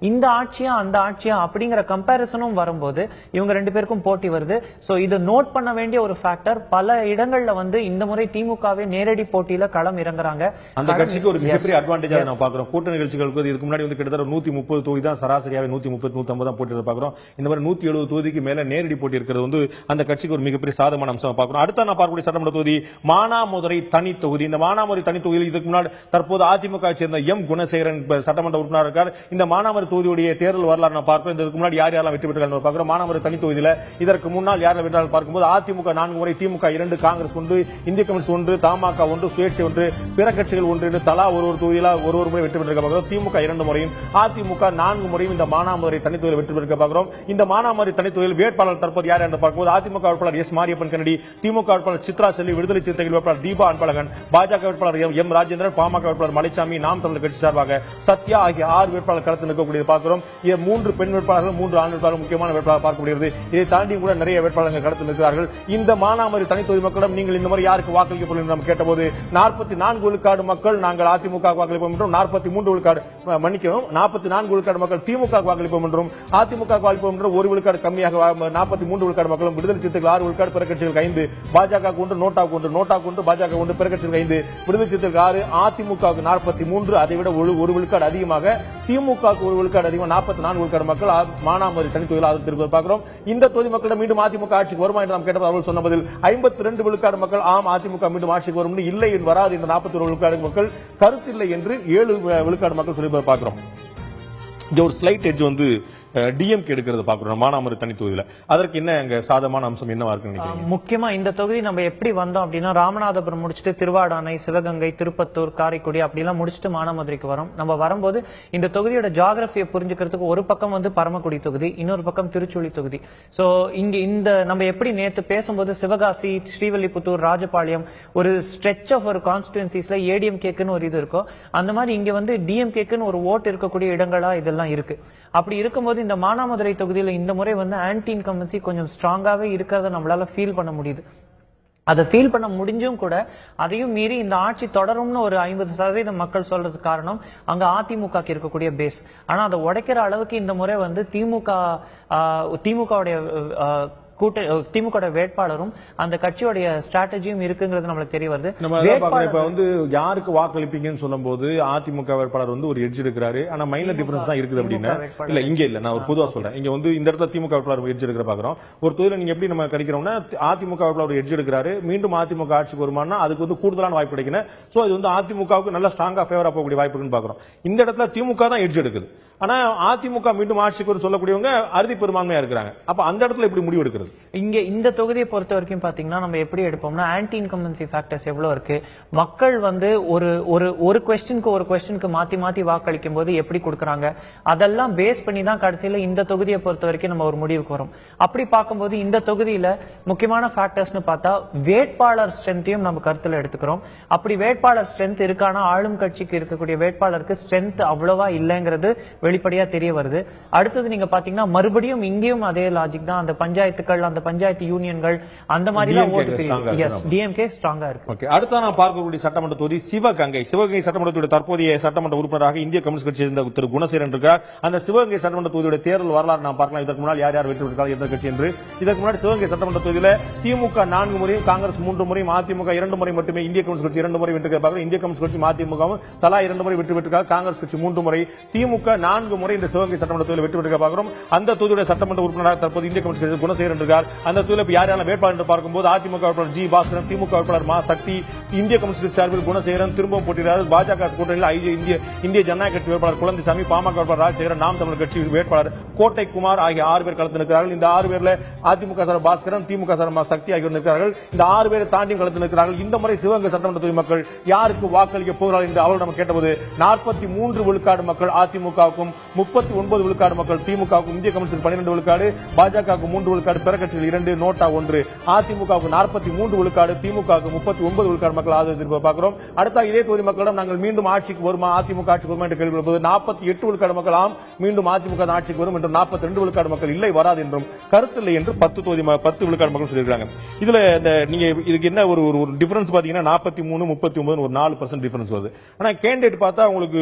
இந்த ஆட்சியா அந்த ஆட்சியா அப்படிங்கிற கம்பேரிசனும் வரும்போது இவங்க ரெண்டு பேருக்கும் போட்டி வருது. சோ இது நோட் பண்ண வேண்டிய ஒரு ஃபேக்டர். பல இடங்கள்ல இந்த முறை திமுகவே நேரடி போட்டியில களம் இறங்குறாங்க. அந்த கட்சிக்கு ஒரு மிகப்பெரிய அட்வான்டேஜா நான் பாக்குறோம். கூட்டணி கட்சிகளுக்கு இதுக்கு முன்னாடி கிட்டத்தட்ட 130 தொகுதி தான் சராசரியாவே 130 150 தான் போட்டி பாக்குறோம். இந்த மாதிரி 170 தொகுதிக்கு மேல நேரடி போட்டி இருக்கிறது அந்த கட்சிக்கு ஒரு மிகப்பெரிய சாதகமான அம்சம் பாக்குறோம். அடுத்த நான் பார்க்கக்கூடிய சட்டமன்ற தொகுதி மானாமதுரை தனி தொகுதி. இந்த மானாமதுரை தனி தொகுதியில் இதுக்கு முன்னாடி தற்போது அதிமுக சேர்ந்த எம் குணசேகரன் சட்டமன்ற உறுப்பினர் இருக்கார். இந்த மானாமதுரை தொகுதியுடைய தேர்தல் வரலாறு நான் பார்க்கிறோம். இதற்கு முன்னாடி யார் யாரெல்லாம் வெற்றி பெற்றார்கள் பார்க்கிறோம். மானாமதுரை தனி தொகுதியில் இதற்கு முன்னால் யார் வென்றார்கள் பார்க்கும்போது அதிமுக 4 முறை, திமுக 2, காங்கிரஸ் 1, இந்திய கம்யூனிஸ்ட் 1, தமாக 1, சுயேட்சை 1, பிற கட்சிகள் 1 என்று தலா ஒரு தொகுதியில் ஒரு முறை வெற்றி பெற்றிருக்க பார்க்கிறோம். திமுக 2 முறையும் அதிமுக 4 முறையும் இந்த மானாமதுரை தனி தொகுதியில் வெற்றி பெற்றிருக்க பார்க்கிறோம். இந்த மானாமதுரை தனி தொகுதியில் வேட்பாளர் தற்போது யார் என்று பார்க்கும்போது அதிமுக வேட்பாளர் எஸ் மாரியப்பன் கன்னடி, திமுக வேட்பாளர் சித்ரா செல்வி, விடுதலை சிறுத்தைகள் வேட்பாளர் தீபா அன்பழகன், பாஜக வேட்பாளர் எம் ராஜேந்திரன், பாமக வேட்பாளர் மலைச்சாமி, நாம் தமிழர் கட்சி சார்பாக சத்யா ஆகிய 6 வேட்பாளர் களத்தில் நிற்கக்கூடிய பார்க்கிறோம். 3 பெண் வேட்பாளர்கள், 3 ஆண் வேட்பாளர்கள் முக்கியமான வேட்பாளர் பார்க்கப்படுகிறது. இதை தாண்டி கூட நிறைய வேட்பாளர்கள் களத்தில் இருக்கிறார்கள். இந்த மானாமதுரை தனி தொகுதி மக்களிடம் நீங்கள் இந்த மாதிரி யாருக்கு வாக்களிக்க போறீங்க நாம் கேட்டபோது 44 விழுக்காடு மக்கள் நாங்கள் அதிமுக வாக்களிப்போம் என்றும், 43 விழுக்காடு மன்னிக்கவும் 44 விழுக்காடு மக்கள் திமுக வாக்களிப்போம் என்றும், அதிமுக வாக்களிப்போம் என்றும் 1 விழுக்காடு கம்மியாக 43 விழுக்காடு மக்களும், விடுதலை சிறுத்தைகள் 6 விழுக்காடு, பிற கட்சிகளுக்கு 5, பாஜக 1, நோட்டா 1, பாஜக 1, பிற கட்சிகளுக்கு 5, விடுதலை சிறுத்தைகளுக்கு 6, அதிமுக 43, அதை விட 1 விழுக்காடு அதிகமாக, திமுக 1 விழுக்காடு அதிகமாக 44 விழுக்காடு மக்கள் மானாமதுரை தனி தொகுதியில் ஆதரவு பார்க்கிறோம். இந்த தொகுதி மக்களிடம் மீண்டும் அதிமுக ஆட்சிக்கு வருமா என்று நாம் கேட்டபோது அவர்கள் சொன்ன பதில் 52 விழுக்காடு மக்கள் ஆம் அதிமுக மீண்டும் ஆட்சிக்கு வரும், இல்லை வராது இந்த 41 விழுக்காடு மக்கள் கருத்தில்லை என்று 7 விழுக்காடு மக்கள் சொல்லி பார்க்கிறோம். ஒரு ஸ்லைட் எட்ஜ் டிஎம்கே எடுக்கிறது பாக்குறோம் மானாமதுரை தனி தொகுதியில. அதற்கு என்ன அங்க சாதகமான அம்சம் என்னவா இருக்கு? முக்கியமா இந்த தொகுதி நம்ம எப்படி வந்தோம் அப்படின்னா, ராமநாதபுரம் முடிச்சுட்டு திருவாடானை, சிவகங்கை, திருப்பத்தூர், காரைக்குடி அப்படிலாம் முடிச்சுட்டு மானாமதுரைக்கு வரோம். நம்ம வரும்போது இந்த தொகுதியோட ஜியோகிராபியை புரிஞ்சுக்கிறதுக்கு ஒரு பக்கம் பரமக்குடி தொகுதி, இன்னொரு பக்கம் திருச்சுழி தொகுதி. சோ இங்க இந்த நம்ம எப்படி நேத்து பேசும்போது சிவகாசி, ஸ்ரீவில்லிபுத்தூர், ராஜபாளையம் ஒரு ஸ்ட்ரெச் ஆஃப் ஒரு கான்ஸ்டிடுவன்சிஸ்ல ஏடிஎம்கேக்குன்னு ஒரு இது இருக்கும். அந்த மாதிரி இங்க டிஎம்கேக்குன்னு ஒரு ஓட்டு இருக்கக்கூடிய இடங்களா இதெல்லாம் இருக்கு. அப்படி இருக்கும்போது இந்த மானாமதுரை தொகுதியில இந்த முறை ஆன்டி இன்கம்பன்சி கொஞ்சம் ஸ்ட்ராங்காவே இருக்கிறத நம்மளால ஃபீல் பண்ண முடியுது. அதை ஃபீல் பண்ண முடிஞ்சும் கூட அதையும் மீறி இந்த ஆட்சி தொடரும்னு ஒரு 50% மக்கள் சொல்றதுக்கு காரணம் அங்க அதிமுக இருக்கக்கூடிய பேஸ். ஆனா அதை உடைக்கிற அளவுக்கு இந்த முறை திமுக வேட்பாளரும் அந்த கட்சியோட ஸ்ட்ராட்டஜியும் இருக்குங்கிறது நம்மளுக்கு தெரிய வருது. இப்ப யாருக்கு வாக்களிப்பீங்கன்னு சொல்லும் போது அதிமுக வேட்பாளர் ஒரு எட்ஜ் எடுக்கிறாரு. ஆனா மைனர் டிஃபரன்ஸ் தான் இருக்குது அப்படின்னு இல்ல, இங்க இல்ல, நான் ஒரு பொதுவா சொல்றேன். இங்க இந்த இடத்துல திமுக வேட்பாளர் எட்ஜ் எடுக்கிற பாக்குறோம். ஒரு தொகுதியில நீங்க எப்படி நம்ம கணிக்கிறோம்னா அதிமுக வேட்பாளர் எட்ஜ் எடுக்கிறாரு, மீண்டும் அதிமுக ஆட்சிக்கு வருமானா அதுக்கு கூடுதலான வாய்ப்பு கிடைக்கணும். சோ இது அதிமுகவுக்கு நல்ல ஸ்ட்ராங்கா ஃபேவரா போகக்கூடிய வாய்ப்புன்னு பாக்குறோம். இந்த இடத்துல திமுக தான் எட்ஜ் எடுக்குது. ஆனா அதிமுக மீண்டும் ஆட்சிக்கு வரும் சொல்லக்கூடியவங்க அறுதி பெரும்பான்மையா இருக்கிறாங்க. அப்ப அந்த இடத்துல எப்படி முடிவு எடுக்கிறது? இங்க இந்த தொகுதியை பொறுத்த வரைக்கும் பாத்தீங்கன்னா நம்ம எப்படி எடுப்போம்னா ஆன்டி இன்கம்பன்சி ஃபேக்டர்ஸ் எவ்வளவு இருக்கு, மக்கள் ஒரு கொஸ்டினுக்கு மாத்தி வாக்களிக்கும் போது எப்படி கொடுக்கறாங்க, அதெல்லாம் பேஸ் பண்ணி தான் கடைசியில இந்த தொகுதியை பொறுத்த வரைக்கும் நம்ம ஒரு முடிவுக்கு வரும். அப்படி பார்க்கும்போது இந்த தொகுதியில முக்கியமான ஃபேக்டர்ஸ்னு பார்த்தா வேட்பாளர் ஸ்ட்ரென்த்தையும் நம்ம கருத்துல எடுத்துக்கிறோம். அப்படி வேட்பாளர் ஸ்ட்ரென்த் இருக்கானா, ஆளும் கட்சிக்கு இருக்கக்கூடிய வேட்பாளருக்கு ஸ்ட்ரென்த் அவ்வளவா இல்லைங்கிறது வெளிப்படையா தெரிய வருது. அடுத்தது நீங்க பாத்தீங்கன்னா மறுபடியும் இங்கேயும் அதே லாஜிக் தான். அந்த பஞ்சாயத்துகள், அந்த பஞ்சாயத்து யூனியன்கள், அந்த மாதிரி எல்லாம் ஓட்டு பிரிவு டிஎம்கே ஸ்ட்ராங்கா இருக்கு. அடுத்த நான் பார்க்கக்கூடிய சட்டமன்ற தொகுதி சிவகங்கை. சிவகங்கை சட்டமன்றத்துடைய தற்போதைய சட்டமன்ற உறுப்பினராக இந்திய கம்யூனிஸ்ட் கட்சியை சேர்ந்த திரு குணசேகரன் இருக்கார். அந்த சிவகங்கை சட்டமன்ற தொகுதியுடைய தேர்தல் வரலாறு நாம் பார்க்கலாம். இதற்கு முன்னால் யார் யார் வெற்றி பெற்றார்கள், எந்த கட்சி என்று. இதற்கு முன்னாடி சிவகங்கை சட்டமன்ற தொகுதியில் திமுக 4 முறையும், காங்கிரஸ் 3 முறையும், அதிமுக 2 முறை மட்டுமே, இந்திய கம்யூனிஸ்ட் கட்சி 2 முறை வெற்றி பெற்றார்கள். இந்திய கம்யூனிஸ்ட் கட்சி அதிமுகவும் தலா 2 முறை வெற்றி பெற்றிருக்காங்க. காங்கிரஸ் கட்சி 3 முறை, திமுக 4 முறை இந்த சிவகங்கை சட்டமன்ற தொகுதியில் வெற்றி பெற்ற பார்க்கிறோம். அந்த தொகுதியுடைய சட்டமன்ற உறுப்பினராக தற்போது இந்திய கம்யூனிஸ்ட் கட்சி குணசேகரன் இருக்கார். அந்த தொகுதியில் யார் யாரும் வேட்பாளர் என்று பார்க்கும்போது அதிமுக வேட்பாளர் ஜி பாஸ்கரன், திமுக வேட்பாளர் மா சக்தி, இந்திய கம்யூனிஸ்ட் சார்பில் குணசேகரன் திரும்பவும் போட்டியிடுகிறார். பாஜக கூட்டணியில் இந்திய ஜனநாயக கட்சி வேட்பாளர் குழந்தைசாமி, பாமக வேட்பாளர் ராஜசேகரன், நாம் தமிழர் கட்சி வேட்பாளர் கோட்டை குமார் ஆகிய 6 பேர் களத்தில் இருக்கிறார்கள். இந்த 6 பேர்ல அதிமுக சார் பாஸ்கரன், திமுக சார் சக்தி ஆகியோர் இருக்கிறார்கள். இந்த 6 பேரை தாண்டி களத்தில் இருக்கிறார்கள். இந்த முறை சிவகங்கை சட்டமன்ற தொகுதி மக்கள் யாருக்கு வாக்களிக்க போகிறார்கள் என்று அவர்கள் நம்ம கேட்டபோது 43 விழுக்காடு மக்கள் அதிமுகவுக்கும், 39 விழுக்காடு மக்கள் திமுகவுக்கும், இந்திய கம்யூனிஸ்ட் 12 விழுக்காடு, பாஜகவுக்கு 3 விழுக்காடு, பிற கட்சிகள் 2, நோட்டா 1, அதிமுகவுக்கு 43 விழுக்காடு, திமுகவுக்கு 39 விழுக்காடு மக்கள் ஆதரவு பார்க்கிறோம். அடுத்த இதே தொகுதி மக்களிடம் நாங்கள் மீண்டும் ஆட்சிக்கு வருமா, அதிமுக ஆட்சிக்கு வருமா என்று கேள்வி எழுப்புவது 48 விழுக்காடு மக்கள் ஆம் மீண்டும் அதிமுக ஆட்சிக்கு வரும் என்றும், 42 விழுக்காடு மக்கள் இல்லை வராது என்றும், கருத்தில்லை என்று 10 விழுக்காடு மக்கள் சொல்லியிருக்காங்க. இதுல நீங்க இதுக்கு என்ன ஒரு டிஃபரன்ஸ் பாத்தீங்கன்னா 43, 39 ஒரு 4% டிஃபரன்ஸ் வருது. ஆனா கேண்டிடேட் பார்த்தா உங்களுக்கு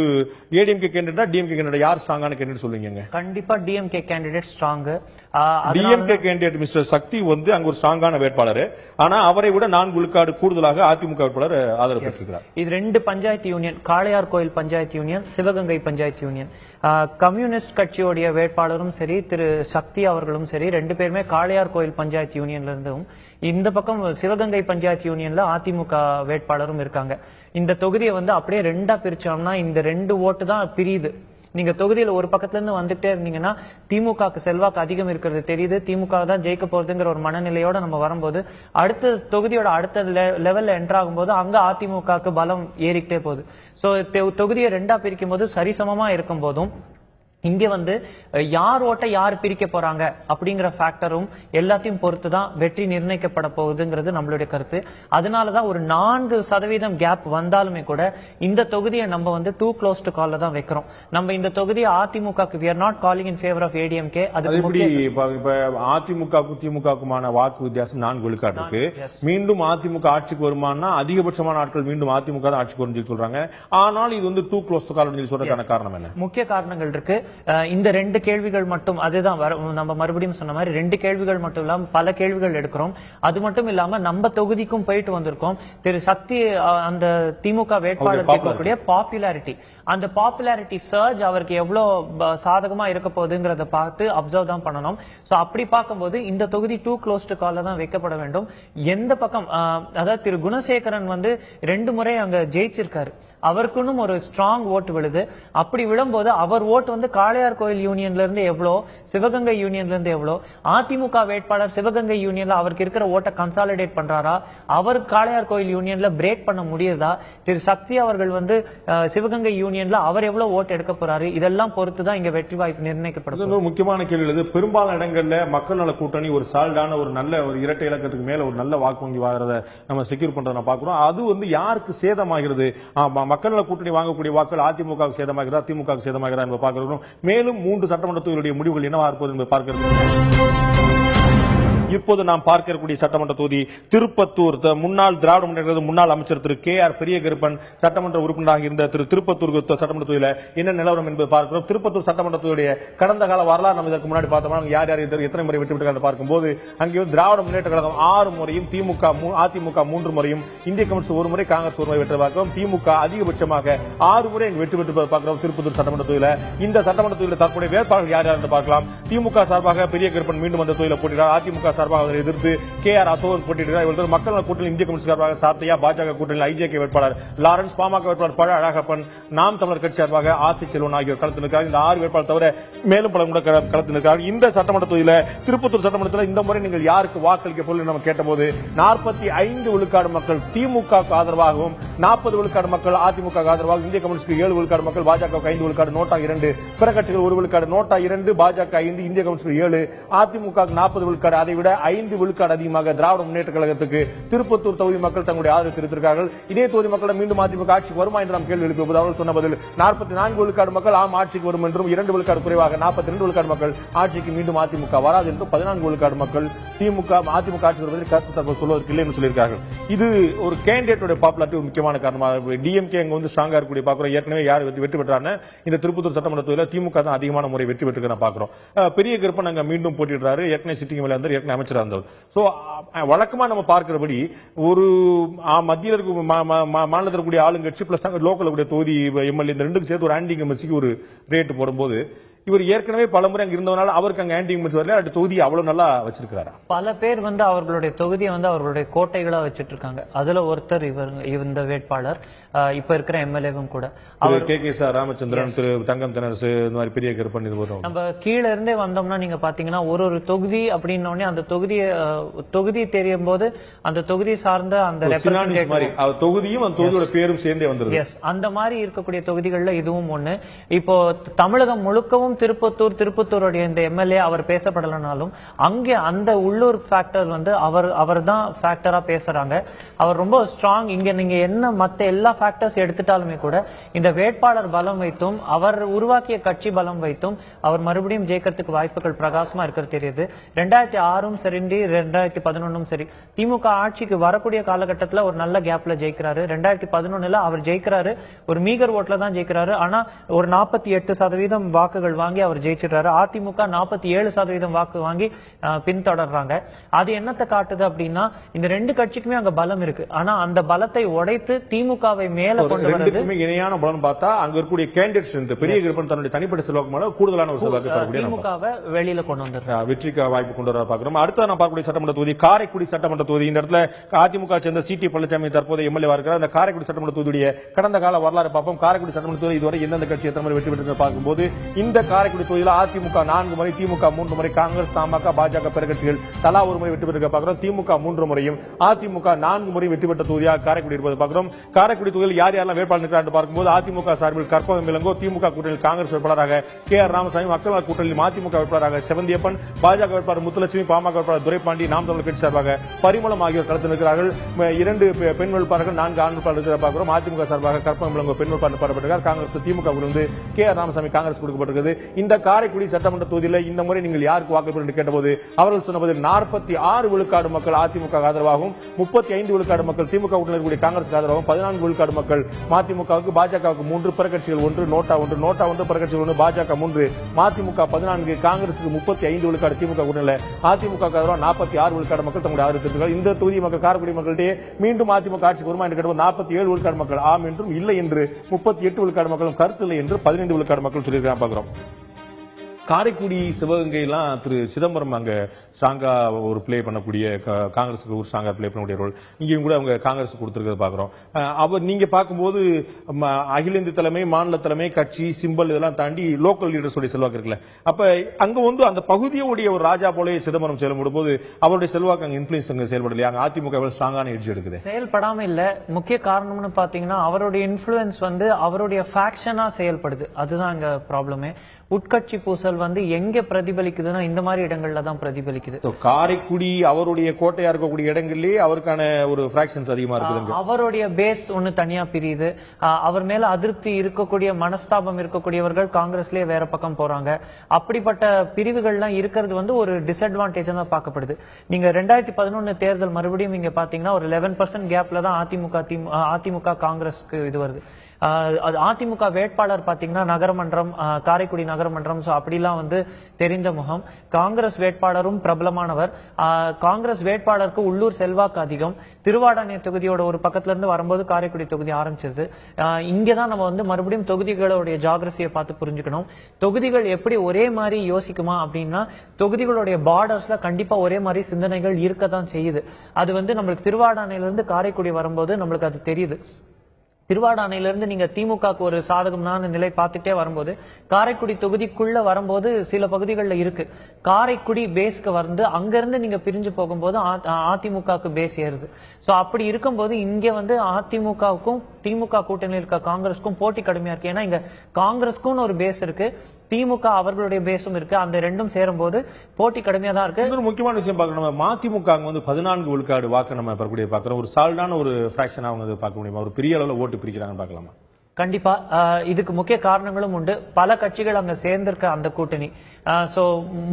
ஏடிஎம்கே கேண்டிடேட்டா டிஎம்கே கேண்டிடேட் யார் ஸ்ட்ராங்கான கேண்டிடேட் சொல்லுவீங்க? கண்டிப்பா DMK candidate strong. DMK candidate Mister Sakthi அங்க ஒரு ஸ்ட்ராங்கான வேட்பாளர். ஆனா அவரை விட 4 விழுக்காடு கூடுதலாக அதிமுக வேட்பாளர் ஆதரவு பெற்றிருக்கிறார். இது 2 panchayat union, Kalaiyar Koil panchayat union, Sivaganga panchayat union. Communist கட்சியோடைய வேட்பாளரும் சரி, திரு சக்தி அவர்களும் சரி, 2 பேருமே காளையார் கோயில் பஞ்சாயத்து யூனியன்ல இருந்தும், இந்த பக்கம் சிவகங்கை பஞ்சாயத்து யூனியன்ல அதிமுக வேட்பாளரும் இருக்காங்க. இந்த தொகுதியை அப்படியே 2ஆ பிரிச்சோம்னா இந்த 2 ஓட்டு தான் பிரியுது. நீங்க தொகுதியில ஒரு பக்கத்துல இருந்து வந்துட்டே இருந்தீங்கன்னா திமுகக்கு செல்வாக்கு அதிகம் இருக்கிறது தெரியுது, திமுக தான் ஜெயிக்க போறதுங்கிற ஒரு மனநிலையோட நம்ம வரும்போது அடுத்த தொகுதியோட அடுத்த லெவல்ல என்டர் ஆகும்போது அங்க அதிமுகக்கு பலம் ஏறிக்கிட்டே போகுது. சோ தொகுதியை 2ஆ பிரிக்கும் போது சரிசமமா இருக்கும் போதும் இங்க யார் ஓட்டை யார் பிரிக்க போறாங்க அப்படிங்கிற ஃபேக்டரும் எல்லாத்தையும் பொறுத்து தான் வெற்றி நிர்ணயிக்கப்பட போகுதுங்கிறது நம்மளுடைய கருத்து. அதனாலதான் ஒரு 4% கேப் வந்தாலுமே கூட இந்த தொகுதியை நம்ம டூ க்ளோஸ் டு கால்ல தான் வைக்கிறோம். நம்ம இந்த தொகுதியை அதிமுகக்கு we are not calling in favor of ADMK. அதிமுகவுக்கும் திமுகவுக்குமான வாக்கு வித்தியாசம் 4 விழுக்காடு இருக்கு. மீண்டும் அதிமுக ஆட்சிக்கு வருமானா அதிகபட்சமான ஆட்கள் மீண்டும் அதிமுக தான் ஆட்சிக்கு வரும் சொல்றாங்க. ஆனால் இது டூ க்ளோஸ் டு கால் சொல்றதுக்கான காரணம் என்ன? முக்கிய காரணங்கள் இருக்கு. இந்த 2 கேள்விகள் மட்டும், அதுதான் நம்ம மறுபடியும் சொன்ன மாதிரி 2 கேள்விகள் மட்டும் இல்லாம பல கேள்விகள் எடுக்கிறோம். அது மட்டும் இல்லாம நம்ம தொகுதிக்கும் போயிட்டு வந்திருக்கோம். திரு சக்தி அந்த திமுக வேட்பாளர் கேட்கக்கூடிய பாப்புலாரிட்டி, அந்த பாப்புலாரிட்டி சர்ஜ் அவருக்கு எவ்வளவு சாதகமா இருக்க போகுதுங்கிறத பார்த்து அப்சர்வ் தான் பண்ணணும். சோ அப்படி பார்க்கும்போது இந்த தொகுதி டூ க்ளோஸ் டு கால்ல தான் வைக்கப்பட வேண்டும். எந்த பக்கம் அதாவது திரு குணசேகரன் 2 முறை அங்க ஜெயிச்சிருக்காரு, அவருக்குன்னு ஒரு ஸ்ட்ராங் ஓட்டு விழுது. அப்படி விழும்போது அவர் ஓட்டு காளையார் கோயில் யூனியன்ல இருந்து எவ்வளோ, சிவகங்கை யூனியன்ல இருந்து எவ்வளோ, அதிமுக வேட்பாளர் சிவகங்கை யூனியன்ல அவருக்கு இருக்கிற ஓட்டை கன்சாலிடேட் பண்றாரா, அவர் காளையார் கோயில் யூனியன்ல பிரேக் பண்ண முடியுதா, திரு சக்தி அவர்கள் சிவகங்கை யூனியன்ல அவர் எவ்வளவு ஓட்டு எடுக்க போறாரு, இதெல்லாம் பொறுத்துதான் இங்க வெற்றி வாய்ப்பு நிர்ணயிக்கப்படுது. முக்கியமான கேள்வி இது. பெரும்பாலான இடங்கள்ல மக்கள் நல கூட்டணி ஒரு சால்டான ஒரு நல்ல ஒரு இரட்டை இலக்கத்துக்கு மேல ஒரு நல்ல வாக்கு வங்கி வாங்குறத நம்ம செக்யூர் பண்றத பாக்குறோம். அது யாருக்கு சேதமாகிறது? மக்கள் நல கூட்டணி வாங்கக்கூடிய வாக்குகள் அதிமுக சேதமாகிறதா, திமுக சேதமாகிறதா என்பதை பார்க்கிறோம். மேலும் 3 சட்டமன்ற தொகுதிகளுடைய முடிவுகள் என்னவா இருப்பது என்பதை பார்க்கிறோம். இப்போது நாம் பார்க்கக்கூடிய சட்டமன்ற தொகுதி திருப்பத்தூர். முன்னாள் திராவிட முன்னேற்ற முன்னாள் அமைச்சர் திரு KR பெரியகருப்பன் சட்டமன்ற உறுப்பினராக இருந்த திரு சட்டமன்ற தொகுதியில் என்ன நிலவரம் என்பதை பார்க்கிறோம். திருப்பத்தூர் சட்டமன்ற தொகுதியுடைய கடந்த கால வரலாறு நம்ம இதற்கு முன்னாடி பார்த்தோம்னா யார் யார் எத்தனை முறை வெற்றி பெற்றார்கள் பார்க்கும்போது அங்கே திராவிட முன்னேற்ற கழகம் 6 முறையும், அதிமுக 3 முறையும், இந்திய கம்யூனிஸ்ட் 1 முறை, காங்கிரஸ் 1 முறை வெற்றி பார்க்கிறோம். திமுக அதிகபட்சமாக 6 முறை வெற்றி பெற்று பார்க்கிறோம் திருப்பத்தூர் சட்டமன்ற தொகுதியில். இந்த சட்டமன்ற தொகுதியில் தற்போதைய வேட்பாளர்கள் யார் யார் என்று பார்க்கலாம். திமுக சார்பாக பெரியகருப்பன் மீண்டும் அந்த தொகுதியில் போட்டியிட்டார். அதிமுக சார்பாக எதிர்த்து KR அசோகன் போட்டியிடுகிறார். மக்கள் கூட்டணி இந்திய கம்யூனிஸ்ட் சார்பாக சாத்தையா, பாஜக கூட்டணியில் IJK வேட்பாளர் லாரன்ஸ், பாமக வேட்பாளர் பழ அழகப்பன், நாம் தமிழர் கட்சி சார்பாக ஆசி செல்வன் ஆகியோர் களத்தில் இருக்கிறார். இந்த 6 வேட்பாளர் தவிர மேலும் பல கூட களத்தில் இருக்கிறார். இந்த சட்டமன்ற தொகுதியில் திருப்பத்தூர் சட்டமன்றத்தில் இந்த முறை நீங்கள் யாருக்கு வாக்களிக்க போல நம்ம கேட்டபோது 45 விழுக்காடு மக்கள் திமுக ஆதரவாகவும், 40 விழுக்காடு மக்கள் அதிமுக ஆதரவாக, இந்திய கம்யூனிஸ்ட் 7 விழுக்காடு மக்கள், பாஜக 5 விழுக்காடு, நோட்டா 2, பிற கட்சிகள் 1 விழுக்காடு, நோட்டா 2, பாஜக 5, இந்திய கம்யூனிஸ்ட் 7, அதிமுக 40 விழுக்காடு. அதை விட விட 5 விழுக்காடு அதிகமாக திராவிட முன்னேற்ற கழகத்துக்கு திருப்பத்தூர் தொகுதி மக்கள் தங்களுடைய ஆதரவு தெரிவித்திருக்கிறார்கள். இதே தொகுதி மக்களிடம் மீண்டும் அதிமுக ஆட்சிக்கு வருமா என்று நாம் கேள்வி எழுப்பியது அவர்கள் சொன்ன பதில் 44 விழுக்காடு மக்கள் ஆம் ஆட்சிக்கு வரும் என்றும் 2 விழுக்காடு குறைவாக 42 விழுக்காடு மக்கள் ஆட்சிக்கு மீண்டும் அதிமுக வராது என்றும் 14 விழுக்காடு மக்கள் அதிமுக ஆட்சி வருவதில் கருத்து தகவல் சொல்வதற்கு இல்லை என்று சொல்லியிருக்கார்கள். இது ஒரு கேண்டிடேட்டோட பாப்புலாரிட்டி முக்கியமான காரணமாக டிஎம்கே அங்க வந்து ஸ்ட்ராங்கா இருக்கக்கூடிய பாக்குறோம். ஏற்கனவே யார் வெற்றி பெற்றாருன்னா இந்த திருப்பத்தூர் சட்டமன்ற தொகுதியில் திமுக தான் அதிகமான முறை வெற்றி பெற்று பாக்குறோம். பெரிய கருப்பன் அங்க மீண்டும் போட்டிடுறாரு. ஏற்கனவே சிட்டிங் மேல இருந்தார், ஏற்கனவே அமைச்சராக இருந்தவர். சோ வழக்கமா நம்ம பார்க்கிறபடி ஒரு மத்தியில் இருக்க மாநிலத்தில் இருக்கக்கூடிய ஆளுங்கட்சி பிளஸ் லோக்கல் கூடிய தொகுதி எம்எல்ஏ இந்த ரெண்டுக்கு சேர்த்து ஒரு ஆன்டி இன்கம்பன்சிக்கு ஒரு ரேட் போடும்போது இவர் ஏற்கனவே பல முறை அங்க இருந்தவனால அவருக்கு அங்க ஆன்டி இன்கம்பன்சி வரல. அந்த தொகுதி அவ்வளவு நல்லா வச்சிருக்காரு. பல பேர் வந்து அவர்களுடைய தொகுதியை வந்து அவர்களுடைய கோட்டைகளா வச்சிட்டு இருக்காங்க. அதுல ஒருத்தர் இந்த வேட்பாளர் இப்ப இருக்கிற எம்எல்ஏவும் கூட அவர் கே.கே.சார் ராமச்சந்திரன், திரு தங்கம் தென்னரசு, இந்த மாதிரி பெரிய கருப்பன். நம்ம கீழ இருந்தே வந்தோம்னா நீங்க பாத்தீங்கன்னா ஒரு தொகுதி அப்படின்னோடனே அந்த தொகுதி தெரியும் போது அந்த தொகுதி சார்ந்த அந்த தொகுதியும் அந்த தொகுதியோட பேரும் சேர்ந்தே வந்துருது. அந்த மாதிரி இருக்கக்கூடிய தொகுதிகள்ல இதுவும் ஒண்ணு. இப்போ தமிழகம் முழுக்கவும் திருப்பத்தூருடைய இந்த எம்எல்ஏ அவர் பேசப்படலனாலும் அங்கே அந்த உள்ளூர் ஃபேக்டர் வந்து அவர் தான் ஃபேக்டரா பேசுறாங்க. அவர் ரொம்ப ஸ்ட்ராங். இங்க நீங்க என்ன மத்த எல்லா ஃபேக்டர்ஸ் எடுத்துட்டாலுமே கூட இந்த வேட்பாளர் பலம் வைத்தும் அவர் உருவாக்கிய கட்சி பலம் வைத்தும் அவர் மறுபடியும் ஜெயிக்கிறதுக்கு வாய்ப்புகள் பிரகாசமா இருக்கிறது தெரியுது. 2006 சரி 2011 சரி திமுக ஆட்சிக்கு வரக்கூடிய காலகட்டத்தில் ஒரு நல்ல கேப்ல ஜெயிக்கிறாரு. 2011 அவர் ஜெயிக்கிறாரு, ஒரு மீகர் ஓட்ல தான் ஜெயிக்கிறாரு. ஆனா ஒரு 48% வாக்குகள் வாங்கி அவர் ஜெயிச்சிடுறாரு. அதிமுக 47% வாக்கு வாங்கி பின்தொடர்றாங்க. அது என்னத்தை காட்டுது அப்படின்னா இந்த ரெண்டு கட்சிக்குமே அங்க பலம் இருக்கு. ஆனா அந்த பலத்தை உடைத்து திமுகவை மேல கொண்டு வரது இணையான பலம் பார்த்தா அங்க இருக்கக்கூடிய கேண்டிடேட்ஸ் பெரிய கருப்பன் தன்னுடைய தனிப்பட்ட செல்வாக்கு கூடுதலான ஒரு செல்வாக்கு திமுகவை வெளியில கொண்டு வந்துடுறாங்க, வெற்றிக்கு வாய்ப்பு கொண்டு வர பாக்குறோம். அடுத்த நான் பார்க்கக்கூடிய சட்டமன்ற தொகுதி காரைக்குடி சட்டமன்ற தொகுதி. இந்த இடத்துல அதிமுக சேர்ந்த சி.டி. பழனிசாமி தற்போது எம்எல்ஏ இருக்கிறார். அந்த காரைக்குடி சட்டமன்ற தொகுதியுடைய கடந்த கால வரலாறு பார்ப்போம். காரைக்குடி சட்டமன்ற தொகுதி இதுவரை எந்தெந்த கட்சி எத்தனை முறை வெற்றி பெற்று பார்க்கும்போது இந்த காரைக்குடி தொகுதியில் அதிமுக 4 முறை, திமுக 3 முறை, காங்கிரஸ், தமாக, பாஜக பிற கட்சிகள் தலா ஒரு முறை வெற்றி பெற்று பார்க்கிறோம். திமுக 3 முறையும் அதிமுக 4 முறை வெற்றி பெற்ற தொகுதியாக காரைக்குடி இருப்பது பார்க்கிறோம். காரைக்குடி தொகுதியில் யார் யாரெல்லாம் வேட்பாளர் நிற்கிறார் பார்க்கும்போது அதிமுக சார்பில் கற்பகம் இளங்கோ, திமுக கூட்டணியில் காங்கிரஸ் வேட்பாளராக கே.ஆர். ராமசாமி, மக்கள் கூட்டணியில் அதிமுக வேட்பாளராக செவந்தியப்பன், பாஜக வேட்பாளர் முத்துலட்சுமி, பாமக வேட்பாளர் துரைப்பாண்டி, நாம் தமிழர் கட்சி சார்பாக பரிமளம் ஆகியோர் களத்தில் இருக்கிறார்கள். 2 பெண் வேட்பாளர்கள், 4 ஆண் வேட்பாளர்கள் பார்க்கிறோம். அதிமுக சார்பாக கற்பகம் இளங்கோ பெண் வேட்பாளர் பாடப்பட்டிருக்கிறார். காங்கிரஸ் திமுக கே.ஆர். ராமசாமி காங்கிரஸ் கொடுக்கப்பட்டிருக்கிறது. இந்த காரைக்குடி சட்டமன்ற தொகுதியில் இந்த முறை நீங்கள் யாருக்கு வாக்களிப்பீர்கள் என்று கேட்டபோது அவர்கள் சொன்னது 46 விழுக்காடு மக்கள் அதிமுக ஆதரவாகவும் 35 விழுக்காடு மக்கள் திமுக கூட்டணியில் காங்கிரஸ் ஆதரவாகவும் 14 விழுக்காடு மக்கள் மதிமுகவுக்கு, பாஜகவுக்கு 3, பிற கட்சிகள் 1, நோட்டா 1, பிற கட்சிகள் 1, பாஜக 3, மதிமுக 14, காங்கிரசுக்கு 35 விழுக்காடு, திமுக கூட்டணியில் அதிமுக ஆதரவாக 46 விழுக்காடு மக்கள் தங்களுடைய ஆதரவு தெரிவித்தார்கள். இந்த தொகுதி மக்கள் காரைக்குடி மக்களிடையே மீண்டும் அதிமுக ஆட்சிக்கு வருமா என்று கேட்டபோது 47 விழுக்காடு மக்கள் ஆம் என்றும், இல்லை என்று 38 விழுக்காடு மக்களும், கருத்து இல்லை என்று 15 விழுக்காடு மக்கள் சொல்லியிருக்கிறாங்க. பார்க்கிறோம் காரைக்குடி, சிவகங்கை எல்லாம் திரு சிதம்பரம் அங்க ஸ்ட்ராங்கா ஒரு பிளே பண்ணக்கூடிய காங்கிரஸுக்கு ஒரு ஸ்ட்ராங்கா பிளே பண்ணக்கூடிய ரோல் இங்கேயும் கூட அவங்க காங்கிரஸ் கொடுத்திருக்கிறத பாக்குறோம். அவர் நீங்க பார்க்கும்போது அகில இந்திய தலைமை, மாநில தலைமை, கட்சி சிம்பல் இதெல்லாம் தாண்டி லோக்கல் லீடர்ஸ் உடைய செல்வாக்கு இருக்குல்ல, அப்ப அங்க வந்து அந்த பகுதியோடைய ஒரு ராஜா போல சிதம்பரம் செயல்படும் போது அவருடைய செல்வாக்கு அங்க இன்ஃபுளுன்ஸ் அங்க செயல்படலையா? அங்க அதிமுக ஸ்ட்ராங்கான எட்ஜ் எடுக்குது. செயல்படாம இல்ல. முக்கிய காரணம்னு பாத்தீங்கன்னா அவருடைய இன்ஃபுளுன்ஸ் வந்து அவருடைய ஃபேக்ஷனா செயல்படுது. அதுதான் அங்க ப்ராப்ளமே. உட்கட்சி பூசல் வந்து எங்க பிரதிபலிக்குதுன்னா இந்த மாதிரி இடங்கள்ல தான் பிரதிபலிக்குது. காரைக்குடி அவருடைய கோட்டையா இருக்கக்கூடிய இடங்களிலே அவருக்கான ஒரு பிராக்ஷன்ஸ் அதிகமா இருக்குது. அவருடைய பேஸ் ஒன்னு தனியா பிரியுது. அவர் மேல அதிருப்தி இருக்கக்கூடிய, மனஸ்தாபம் இருக்கக்கூடியவர்கள் காங்கிரஸ்லயே வேற பக்கம் போறாங்க. அப்படிப்பட்ட பிரிவுகள்லாம் இருக்கிறது வந்து ஒரு டிஸ்அட்வான்டேஜ் தான் பார்க்கப்படுது. நீங்க 2011 தேர்தல் மறுபடியும் இங்க பாத்தீங்கன்னா ஒரு 11% கேப்ல தான் அதிமுக காங்கிரஸ்க்கு இது வருது. அதிமுக வேட்பாளர் பாத்தீங்கன்னா நகரமன்றம், காரைக்குடி நகரமன்றம் அப்படிலாம் வந்து தெரிந்த முகம். காங்கிரஸ் வேட்பாளரும் பிரபலமானவர். காங்கிரஸ் வேட்பாளருக்கு உள்ளூர் செல்வாக்கு அதிகம். திருவாடானை தொகுதியோட ஒரு பக்கத்துல இருந்து வரும்போது காரைக்குடி தொகுதி ஆரம்பிச்சிருது. இங்கதான் நம்ம வந்து மறுபடியும் தொகுதிகளுடைய ஜியோகிராபியை பார்த்து புரிஞ்சுக்கணும். தொகுதிகள் எப்படி ஒரே மாதிரி யோசிக்குமா அப்படின்னா தொகுதிகளுடைய பார்டர்ஸ்ல கண்டிப்பா ஒரே மாதிரி சிந்தனைகள் இருக்கதான் செய்யுது. அது வந்து நம்மளுக்கு திருவாடானையிலிருந்து காரைக்குடி வரும்போது நம்மளுக்கு அது தெரியுது. திருவாடானையிலிருந்து நீங்க திமுகக்கு ஒரு சாதகமான நிலை பார்த்துட்டே வரும்போது காரைக்குடி தொகுதிக்குள்ள வரும்போது சில பகுதிகளில் இருக்கு. காரைக்குடி பேஸ்க்கு வந்து அங்கிருந்து நீங்க பிரிஞ்சு போகும்போது அதிமுகக்கு பேஸ் ஏறுது. சோ அப்படி இருக்கும்போது இங்க வந்து அதிமுகவுக்கும் திமுக கூட்டணியில் இருக்க காங்கிரஸ்க்கும் போட்டி கடுமையா இருக்கு. ஏன்னா இங்க காங்கிரஸ்க்கும் ஒரு பேஸ் இருக்கு, திமுக அவர்களுடைய பேஸும் இருக்கு. அந்த ரெண்டும் சேரும் போது போட்டி கடுமையா தான் இருக்கு. ஒரு முக்கியமான விஷயம் பார்க்கணும், நம்ம மதிமுக வந்து 14 விழுக்காடு வாக்கு நம்ம பெறக்கூடிய பார்க்கிறோம். ஒரு சால்டான ஒரு பிராக்ஷன் அவங்க பார்க்க முடியுமா? ஒரு பெரிய அளவுல ஓட்டு பிரிக்கிறாங்கன்னு பார்க்கலாமா? கண்டிப்பா இதுக்கு முக்கிய காரணங்களும் உண்டு. பல கட்சிகள் அங்க சேர்ந்திருக்க அந்த கூட்டணி. சோ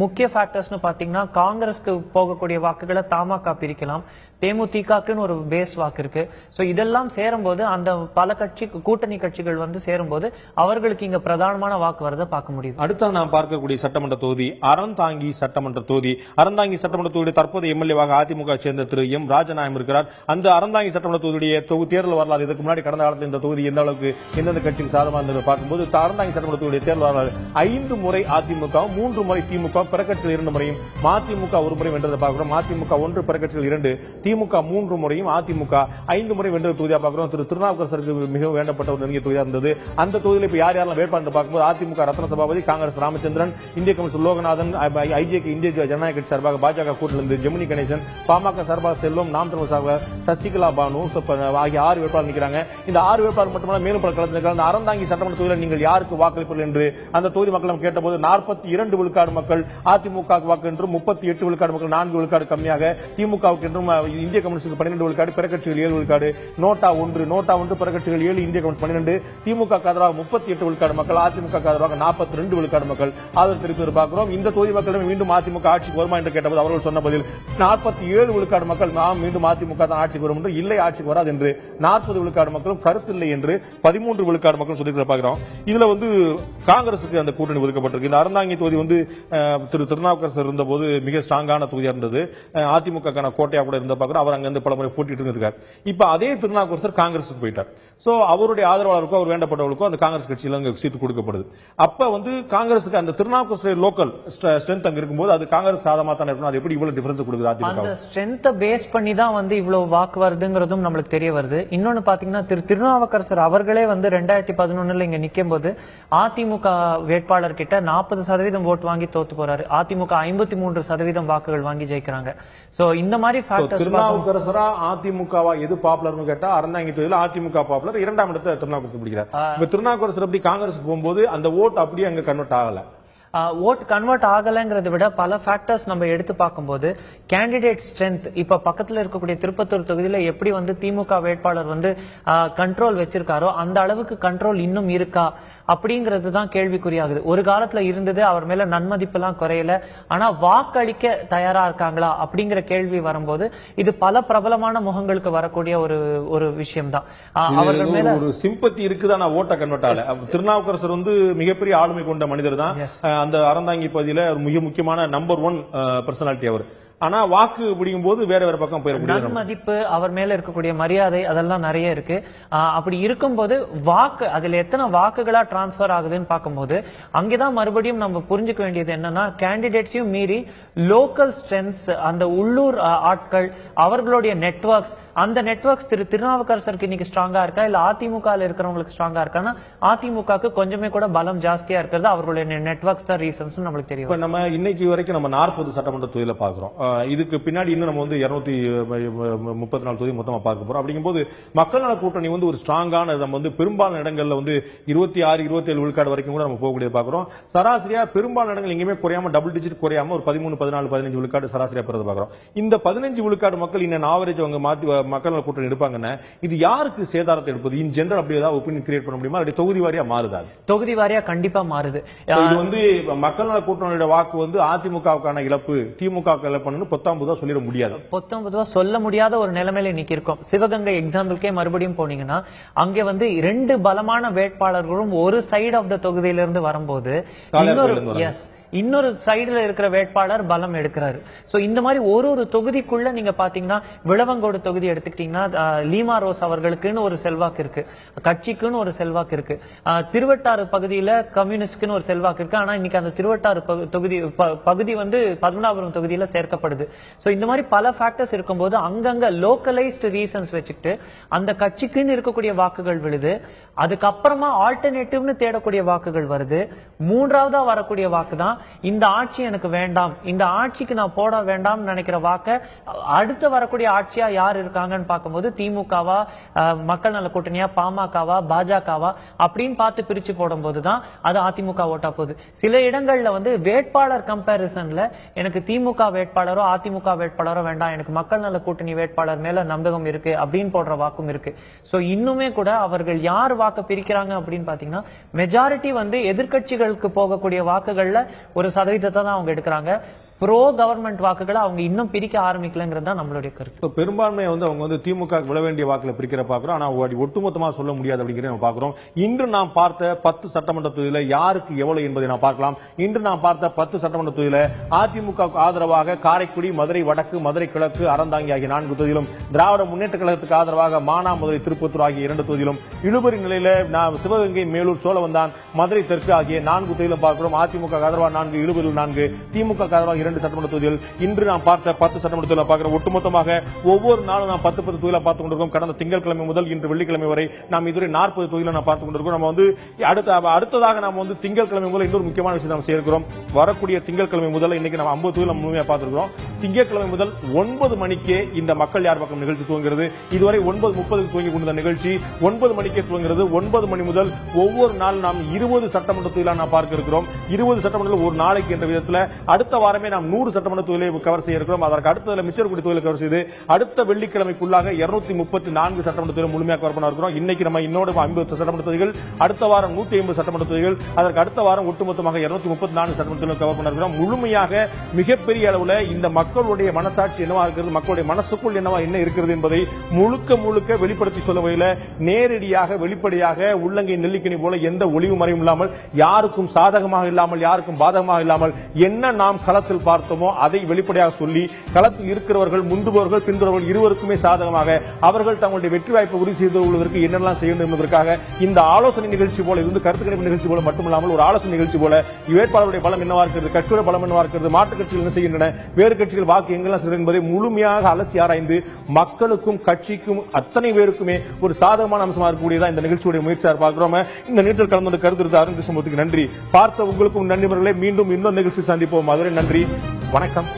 முக்கிய ஃபேக்டர்ஸ்னு பாத்தீங்கன்னா காங்கிரஸ்க்கு போகக்கூடிய வாக்குகளை தமாக பிரிக்கலாம், தேமுதிகக்குன்னு ஒரு பேஸ் வாக்கு இருக்கு. சோ இதெல்லாம் சேரும்போது அந்த பல கூட்டணி கட்சிகள் வந்து சேரும்போது அவர்களுக்கு இங்க பிரதானமான வாக்கு வரதை பார்க்க முடியுது. அடுத்த நாம் பார்க்கக்கூடிய சட்டமன்ற தொகுதி அறந்தாங்கி சட்டமன்ற தொகுதி. அறந்தாங்கி சட்டமன்ற தொகுதி தற்போது எம்எல்ஏவாக அதிமுக சேர்ந்த திரு எம் ராஜநாயம் இருக்கிறார். அந்த அறந்தாங்கி சட்டமன்ற தொகுதியுடைய தேர்தல் வரலாறு இதுக்கு முன்னாடி கடந்த காலத்தில் இந்த தொகுதி எந்த அளவுக்கு எந்தெந்த கட்சிக்கு சாதகமாக இருந்தது பார்க்கும்போது அறந்தாங்கி சட்டமன்ற தொகுதியுடைய தேர்தல் வரலாறு 5 முறை அதிமுகவும் 3 முறை திமுக, பிறக்கட்சிகள் 2 முறையும், மதிமுக 1 முறை வென்றதை பார்க்கிறோம். மதிமுக 1, பிறக்கட்சிகள் 2, திமுக 3 முறையும், அதிமுக 5 முறை வென்ற தொகுதியா பார்க்கிறோம். திரு திருநாவுக்கரசருக்கு மிகவும் வேண்டப்பட்ட ஒரு நெருங்கிய தொகுதியா இருந்தது. அந்த தொகுதியில் இப்ப யார் யாரெல்லாம் வேட்பாளர் பார்க்கும்போது அதிமுக ரத்ன சபாபதி, காங்கிரஸ் ராமச்சந்திரன், இந்திய கம்யூனிஸ்ட் லோகநாதன், ஐஜேகே இந்திய ஜனநாயக கட்சி சார்பாக பாஜக கூட்டிலிருந்து ஜெமினி கணேசன், பாமக சார்பாக செல்வம், நாம் தமிழ் சார்பாக சசிகலா பானு ஆகிய 6 வேட்பாளர் நிற்கிறாங்க. இந்த 6 வேட்பாளர் மட்டுமல்ல மேலும் பல களத்தில் அந்த அறந்தாங்கி சட்டமன்ற தொகுதியில் நீங்கள் யாருக்கு வாக்களிப்பீர்கள் என்று அந்த தொகுதி மக்களும் கேட்டபோது 42 விழுக்காடு மக்கள் அதிமுக வாக்கு என்றும், 38 விழுக்காடு மக்கள் 4 விழுக்காடு கம்மியாக, திமுகவுக்கு என்றும், இந்திய கம்யூனிஸ்டுக்கு 12 விழுக்காடு, பிறக்கட்சிகள் 7 விழுக்காடு, நோட்டா 1, பிறக்கட்சிகள் 7, இந்திய கம்யூனிஸ்ட் 12, திமுக ஆதரவாக 38 விழுக்காடு மக்கள், அதிமுக ஆதரவாக 42 விழுக்காடு மக்கள் ஆதரவு தெரிவித்து பார்க்கிறோம். இந்த தொகுதி மக்களிடம் மீண்டும் அதிமுக ஆட்சிக்கு வருமா என்று கேட்டபோது அவர்கள் சொன்ன பதில் 47 விழுக்காடு மக்கள் மீண்டும் அதிமுக தான் ஆட்சிக்கு வரும் என்று, இல்லை ஆட்சிக்கு வராது என்று 40 விழுக்காடு மக்களும் கருத்தில்லை என்று 13 விழுக்காடு மக்கள் சொல்லி பார்க்கிறோம். இதுல வந்து காங்கிரசுக்கு அந்த கூட்டணி ஒதுக்கப்பட்டிருக்கு. இந்த அறந்தாங்கி தொகுதி வந்து திரு திருநாவுக்கரசர் இருந்த போது மிக ஸ்ட்ராங்கான தொகுதியா இருந்தது. அதிமுக கோட்டையா கூட இருந்த பார்க்கிறோம். அவர் அங்கிருந்து பல முறை போட்டிட்டு இருக்கார். இப்ப அதே திருநாவுக்கரசர் காங்கிரசுக்கு போயிட்டார். சோ அவருடைய ஆதரவாளருக்கோ அவர் வேண்டப்பட்டவர்களுக்கோ அந்த காங்கிரஸ் கட்சியில அங்க சீட்டு கொடுக்கப்படுது. அப்ப வந்து காங்கிரசுக்கு அந்த திருநாவுக்கரசர் லோக்கல் ஸ்ட்ரென்த் அங்க இருக்கும்போது அது காங்கிரஸ் சாதகமா தான் இருக்கணும். அது எப்படி இவ்வளவு டிஃபரன்ஸ் கொடுக்குது? அதிமுக அந்த ஸ்ட்ரென்த்தை பேஸ் பண்ணி தான் வந்து இவ்வளவு வாக்கு வருதுங்கிறதும் நம்மளுக்கு தெரிய வருது. இன்னொன்னு பாத்தீங்கன்னா திருநாவுக்கரசர் அவர்களே வந்து 2011 இங்க நிக்கும் போது அதிமுக வேட்பாளர் கிட்ட 40% ஓட்டு வாங்கி தோத்து போறாரு. அதிமுக 53% வாக்குகள் வாங்கி ஜெயிக்கிறாங்க. சோ இந்த மாதிரி திருநாவுக்கரசரா அதிமுகவா எது பாப்புலர்னு கேட்டா அறந்தாங்கி தொகுதியில் அதிமுக பாப்புலர், 2ஆம் இடத்தை திருநாவுக்கரசர் பிடிக்கிறார். இப்ப திருநாவுக்கரசர் அப்படி காங்கிரஸ் போகும்போது அந்த ஓட்டு அப்படியே அங்க கன்வெர்ட் ஆகல. ஓட் கன்வெர்ட் ஆகலங்கிறத விட பல ஃபேக்டர்ஸ் நம்ம எடுத்து பார்க்கும்போது கேண்டிடேட் ஸ்ட்ரென்த் இப்ப பக்கத்துல இருக்கக்கூடிய திருப்பத்தூர் தொகுதியில எப்படி வந்து திமுக வேட்பாளர் வந்து கண்ட்ரோல் வச்சிருக்காரோ அந்த அளவுக்கு கண்ட்ரோல் இன்னும் இருக்கா அப்படிங்கிறது தான் கேள்விக்குறியாகுது. ஒரு காலத்துல இருந்தது, அவர் மேல நன்மதிப்பு எல்லாம் குறையல, ஆனா வாக்களிக்க தயாரா இருக்காங்களா அப்படிங்கிற கேள்வி வரும்போது இது பல பிரபலமான முகங்களுக்கு வரக்கூடிய ஒரு விஷயம் தான். அவர்கள் மேல ஒரு சிம்பத்தி இருக்குது, ஆனா ஓட்ட கன்வெர்ட் ஆகல. திருநாவுக்கரசர் வந்து மிகப்பெரிய ஆளுமை கொண்ட மனிதர் தான். அந்த அறந்தாங்கி பகுதியில மிக முக்கியமான நம்பர் 1 பர்சனாலிட்டி அவர். ஆனா வாக்கு பிடிக்கும் போது வேற பக்கம் போயிடும். மதிப்பு, அவர் மேல இருக்கக்கூடிய மரியாதை அதெல்லாம் நிறைய இருக்கு. அப்படி இருக்கும்போது வாக்கு அதுல எத்தனை வாக்குகளா டிரான்ஸ்பர் ஆகுதுன்னு பார்க்கும்போது அங்கேதான் மறுபடியும் நம்ம புரிஞ்சுக்க வேண்டியது என்னன்னா கேண்டிடேட்ஸையும் மீறி லோக்கல் ஸ்ட்ரென்த்ஸ், அந்த உள்ளூர் ஆட்கள், அவர்களுடைய நெட்வொர்க்ஸ், அந்த நெட்வொர்க்ஸ் திருநாவுக்கரசருக்கு இன்னைக்கு ஸ்ட்ராங்கா இருக்கா இல்ல அதிமுக இருக்கிறவங்களுக்கு ஸ்ட்ராங்கா இருக்கான்னா அதிமுகக்கு கொஞ்சமே கூட பலம் ஜாஸ்தியா இருக்கிறது அவர்களுடைய நெட்வொர்க்ஸ் தான் ரீசன்ஸ் நம்மளுக்கு தெரியும். நம்ம இன்னைக்கு வரைக்கும் நம்ம 40 சட்டமன்ற தொகுதியில பாக்குறோம். இதுக்கு பின்னாடி இன்னும் நம்ம வந்து 234 தொகுதி மொத்தமா பார்க்க போறோம். அப்படிங்கும்போது மக்கள் நல கூட்டணி வந்து ஒரு ஸ்ட்ராங்கான நம்ம வந்து பெரும்பாலான இடங்கள்ல வந்து 26, 27 விழுக்காடு வரைக்கும் கூட நம்ம போகக்கூடிய பாக்குறோம். சராசரியா பெரும்பாலான இடங்கள் எங்கேயுமே குறையாம டபுள் டிஜிட் குறையாம ஒரு 13, 14, 15 விழுக்காடு சராசரியா பெறத பாக்குறோம். இந்த 15 விழுக்காடு மக்கள் இன்னும் ஆவரேஜ் அவங்க மாத்தி மக்கள் நல கூட்டணி எடுப்பாங்கன்னா இது யாருக்கு சேதாரத்தை எடுப்பது? இன் ஜெனரல் அப்படி ஏதாவது ஒப்பீனியன் கிரியேட் பண்ண முடியுமா? அப்படி தொகுதி வாரியா மாறுதா? தொகுதி வாரியா கண்டிப்பா மாறுது. இது வந்து மக்கள் நல கூட்டணியோட வாக்கு வந்து அதிமுகவுக்கான இழப்பு, திமுக இழப்புன்னு 19 சொல்லிட முடியாது. 19 சொல்ல முடியாத ஒரு நிலைமையில இன்னைக்கு இருக்கும். சிவகங்கை எக்ஸாம்பிளுக்கே மறுபடியும் போனீங்கன்னா அங்க வந்து 2 பலமான வேட்பாளர்களும் ஒரு சைடு ஆஃப் த தொகுதியிலிருந்து வரும்போது இன்னொரு சைடுல இருக்கிற வேட்பாளர் பலம் எடுக்கிறாரு. சோ இந்த மாதிரி ஒரு தொகுதிக்குள்ள நீங்க பாத்தீங்கன்னா விளவங்கோடு தொகுதி எடுத்துக்கிட்டீங்கன்னா லீமா ரோஸ் அவர்களுக்குன்னு ஒரு செல்வாக்கு இருக்கு, கட்சிக்குன்னு ஒரு செல்வாக்கு இருக்கு. திருவட்டாறு பகுதியில கம்யூனிஸ்ட்க்குன்னு ஒரு செல்வாக்கு இருக்கு. ஆனா இன்னைக்கு அந்த திருவட்டாறு பகுதி வந்து பத்மநாபபுரம் தொகுதியில சேர்க்கப்படுது. சோ இந்த மாதிரி பல ஃபேக்டர்ஸ் இருக்கும்போது அங்கங்க லோக்கலைஸ்டு ரீசன்ஸ் வச்சுக்கிட்டு அந்த கட்சிக்குன்னு இருக்கக்கூடிய வாக்குகள் விழுது. அதுக்கப்புறமா ஆல்டர்னேட்டிவ்னு தேடக்கூடிய வாக்குகள் வருது. மூன்றாவதா வரக்கூடிய வாக்கு தான் இந்த ஆட்சி எனக்கு வேண்டாம், இந்த ஆட்சிக்கு நான் போட வேண்டாம் நினைக்கிற வாக்க அடுத்து வரக்கூடிய ஆட்சியா யார் இருக்காங்கன்னு பார்க்கும்போது திமுகவா, மக்கள் நல கூட்டணியா, பாமகவா, பாஜகவா அப்படின்னு பார்த்து பிரிச்சு போடும்போதுதான் அது அதிமுக ஓட்டா போகுது. சில இடங்கள்ல வந்து வேட்பாளர் கம்பேரிசன்ல எனக்கு திமுக வேட்பாளரோ அதிமுக வேட்பாளரோ வேண்டாம், எனக்கு மக்கள் நல கூட்டணி வேட்பாளர் மேல நம்பகம் இருக்கு அப்படின்னு போடுற வாக்கும் இருக்கு. சோ இன்னுமே கூட அவர்கள் யார் வாக்கு பிரிக்கிறாங்க அப்படின்னு பாத்தீங்கன்னா மெஜாரிட்டி வந்து எதிர்க்கட்சிகளுக்கு போகக்கூடிய வாக்குகள்ல ஒரு சதவீதத்தை தான் அவங்க எடுக்கிறாங்க. ப்ரோ கவர்மெண்ட் வாக்குகளை அவங்க இன்னும் பிரிக்க ஆரம்பிக்கலங்கிறது தான் நம்மளுடைய கருத்து. பெரும்பான்மை வந்து அவங்க வந்து திமுக விழ வேண்டிய வாக்குல பிரிக்கிற பாக்குறோம். ஆனா ஒட்டுமொத்தமா சொல்ல முடியாது அப்படிங்கிறத நம்ம பாக்குறோம். இன்று நாம் பார்த்த 10 சட்டமன்ற தொகுதியில யாருக்கு எவ்வளவு என்பதை நாம் பார்க்கலாம். இன்று நாம் பார்த்த 10 சட்டமன்ற தொகுதியில அதிமுக ஆதரவாக காரைக்குடி, மதுரை வடக்கு, மதுரை கிழக்கு, அறந்தாங்கி ஆகிய 4 தொகுதியிலும், திராவிட முன்னேற்ற கழகத்துக்கு ஆதரவாக மானாமதுரை, திருப்பத்தூர் ஆகிய 2 தொகுதியிலும், இழுபறி நிலையில சிவகங்கை, மேலூர், சோழவந்தான், மதுரை தெற்கு ஆகிய 4 தொகுதியிலும் பார்க்கிறோம். அதிமுக ஆதரவாக 4, இழுபறியில் 4, திமுக ஆதரவாக 2 சட்டமன்ற தொகுதிகள். இன்று நாம் பார்த்த 10 சட்டமன்ற தொகுதிகளை பார்க்கிறோம். ஒட்டுமொத்தமாக ஒவ்வொரு நாளும் நாம் 10 தொகுதிகளை பார்த்துக் கொண்டிருக்கோம். கடந்த திங்கட்கிழமை முதல் இன்று வெள்ளிக்கிழமை வரை நாம் இதுவரை 40 தொகுதிகளை நாம் பார்த்துக் கொண்டிருக்கிறோம். நம்ம வந்து அடுத்ததாக நாம் வந்து திங்கட்கிழமை முதல் இன்னொரு முக்கியமான விஷயம் நாம் செய்கிறோம். வரக்கூடிய திங்கட்கிழமை முதல் இன்னைக்கு நம்ம 50 தொகுதிகளை முழுமையாக பார்த்திருக்கிறோம். திங்கட்கிழமை முதல் 9 மணிக்கே இந்த மக்கள் யார் பக்கம் நிகழ்ச்சி துவங்குகிறது. இதுவரை 9:30 துவங்கி கொண்ட நிகழ்ச்சி 9 மணிக்கே துவங்குகிறது. 9 மணி முதல் ஒவ்வொரு நாளும் நாம் 20 சட்டமன்ற தொகுதிகளை நாம் பார்க்க இருக்கிறோம். 20 சட்டமன்றங்கள் ஒரு நாளைக்கு என்ற விதத்தில் அடுத்த வாரமே நாம் 100 சட்டமன்ற தொகுதிகளை கவர் செய்ய இருக்கிறோம். அதற்கு அடுத்த மிச்சக்கூடிய தொகுதிகளை கவர் செய்து அடுத்த வெள்ளிக்கிழமைக்குள்ளாக 234 சட்டமன்ற தொகுதிகளை முழுமையாக கவர் பண்ண இருக்கிறோம். இன்னைக்கு நம்ம இன்னொரு 50 சட்டமன்ற தொகுதிகள், அடுத்த வாரம் 150 சட்டமன்ற தொகுதிகள், அதற்கு அடுத்த வாரம் ஒட்டுமொத்தமாக 234 சட்டமன்ற தொகுதிகளை கவர் பண்ண இருக்கிறோம். முழுமையாக மிகப்பெரிய அளவில் இந்த மக்களுடைய மனசாட்சி என்னவா இருக்கிறது, மக்களுடைய மனசுக்குள் என்ன இருக்கிறது என்பதை முழுக்க வெளிப்படுத்தி சொல்ல வகையில் நேரடியாக வெளிப்படையாக உள்ளங்கை நெல்லிக்கனி போல எந்த ஒளிவு மறைவும் இல்லாமல், யாருக்கும் சாதகமாக இல்லாமல், யாருக்கும் பாதகமாக இல்லாமல் என்ன நாம் களத்தில் பார்த்தோமோ அதை வெளிப்படையாக சொல்லி களத்தில் இருக்கிறவர்கள், முந்துபவர்கள், பின்தொடர்கள் இருவருக்குமே சாதகமாக அவர்கள் தங்களுடைய வெற்றி வாய்ப்பை உறுதி செய்து கொள்வதற்கு என்னெல்லாம் செய்ய வேண்டும் என்பதற்காக இந்த ஆலோசனை நிகழ்ச்சி போல இருந்து கருத்து கணிப்பு நிகழ்ச்சி போல மட்டுமில்லாமல் ஒரு ஆலோசனை நிகழ்ச்சி போல வேட்பாளருடைய பலம் என்னவா இருக்கிறது, கட்சியோட பலம் என்னவா இருக்கிறது, மாற்றுக் கட்சிகள் என்ன செய்கின்றன, வேறு கட்சிகள் வாக்கு எங்கெல்லாம் செய்கிறது என்பதை முழுமையாக அலசி ஆராய்ந்து மக்களுக்கும் கட்சிக்கும் அத்தனை பேருக்குமே ஒரு சாதகமான அம்சமாக இருக்கக்கூடியதான் இந்த நிகழ்ச்சியுடைய முயற்சியாக பார்க்கிறோம். இந்த நிகழ்ச்சியில் கலந்து கொண்டு கருத்து அருண் கிருஷ்ணமூர்த்திக்கு நன்றி. பார்த்த உங்களுக்கும் நன்றி. மீண்டும் இன்னொரு நிகழ்ச்சி சந்திப்போம். அதுவரை நன்றி, வணக்கம்.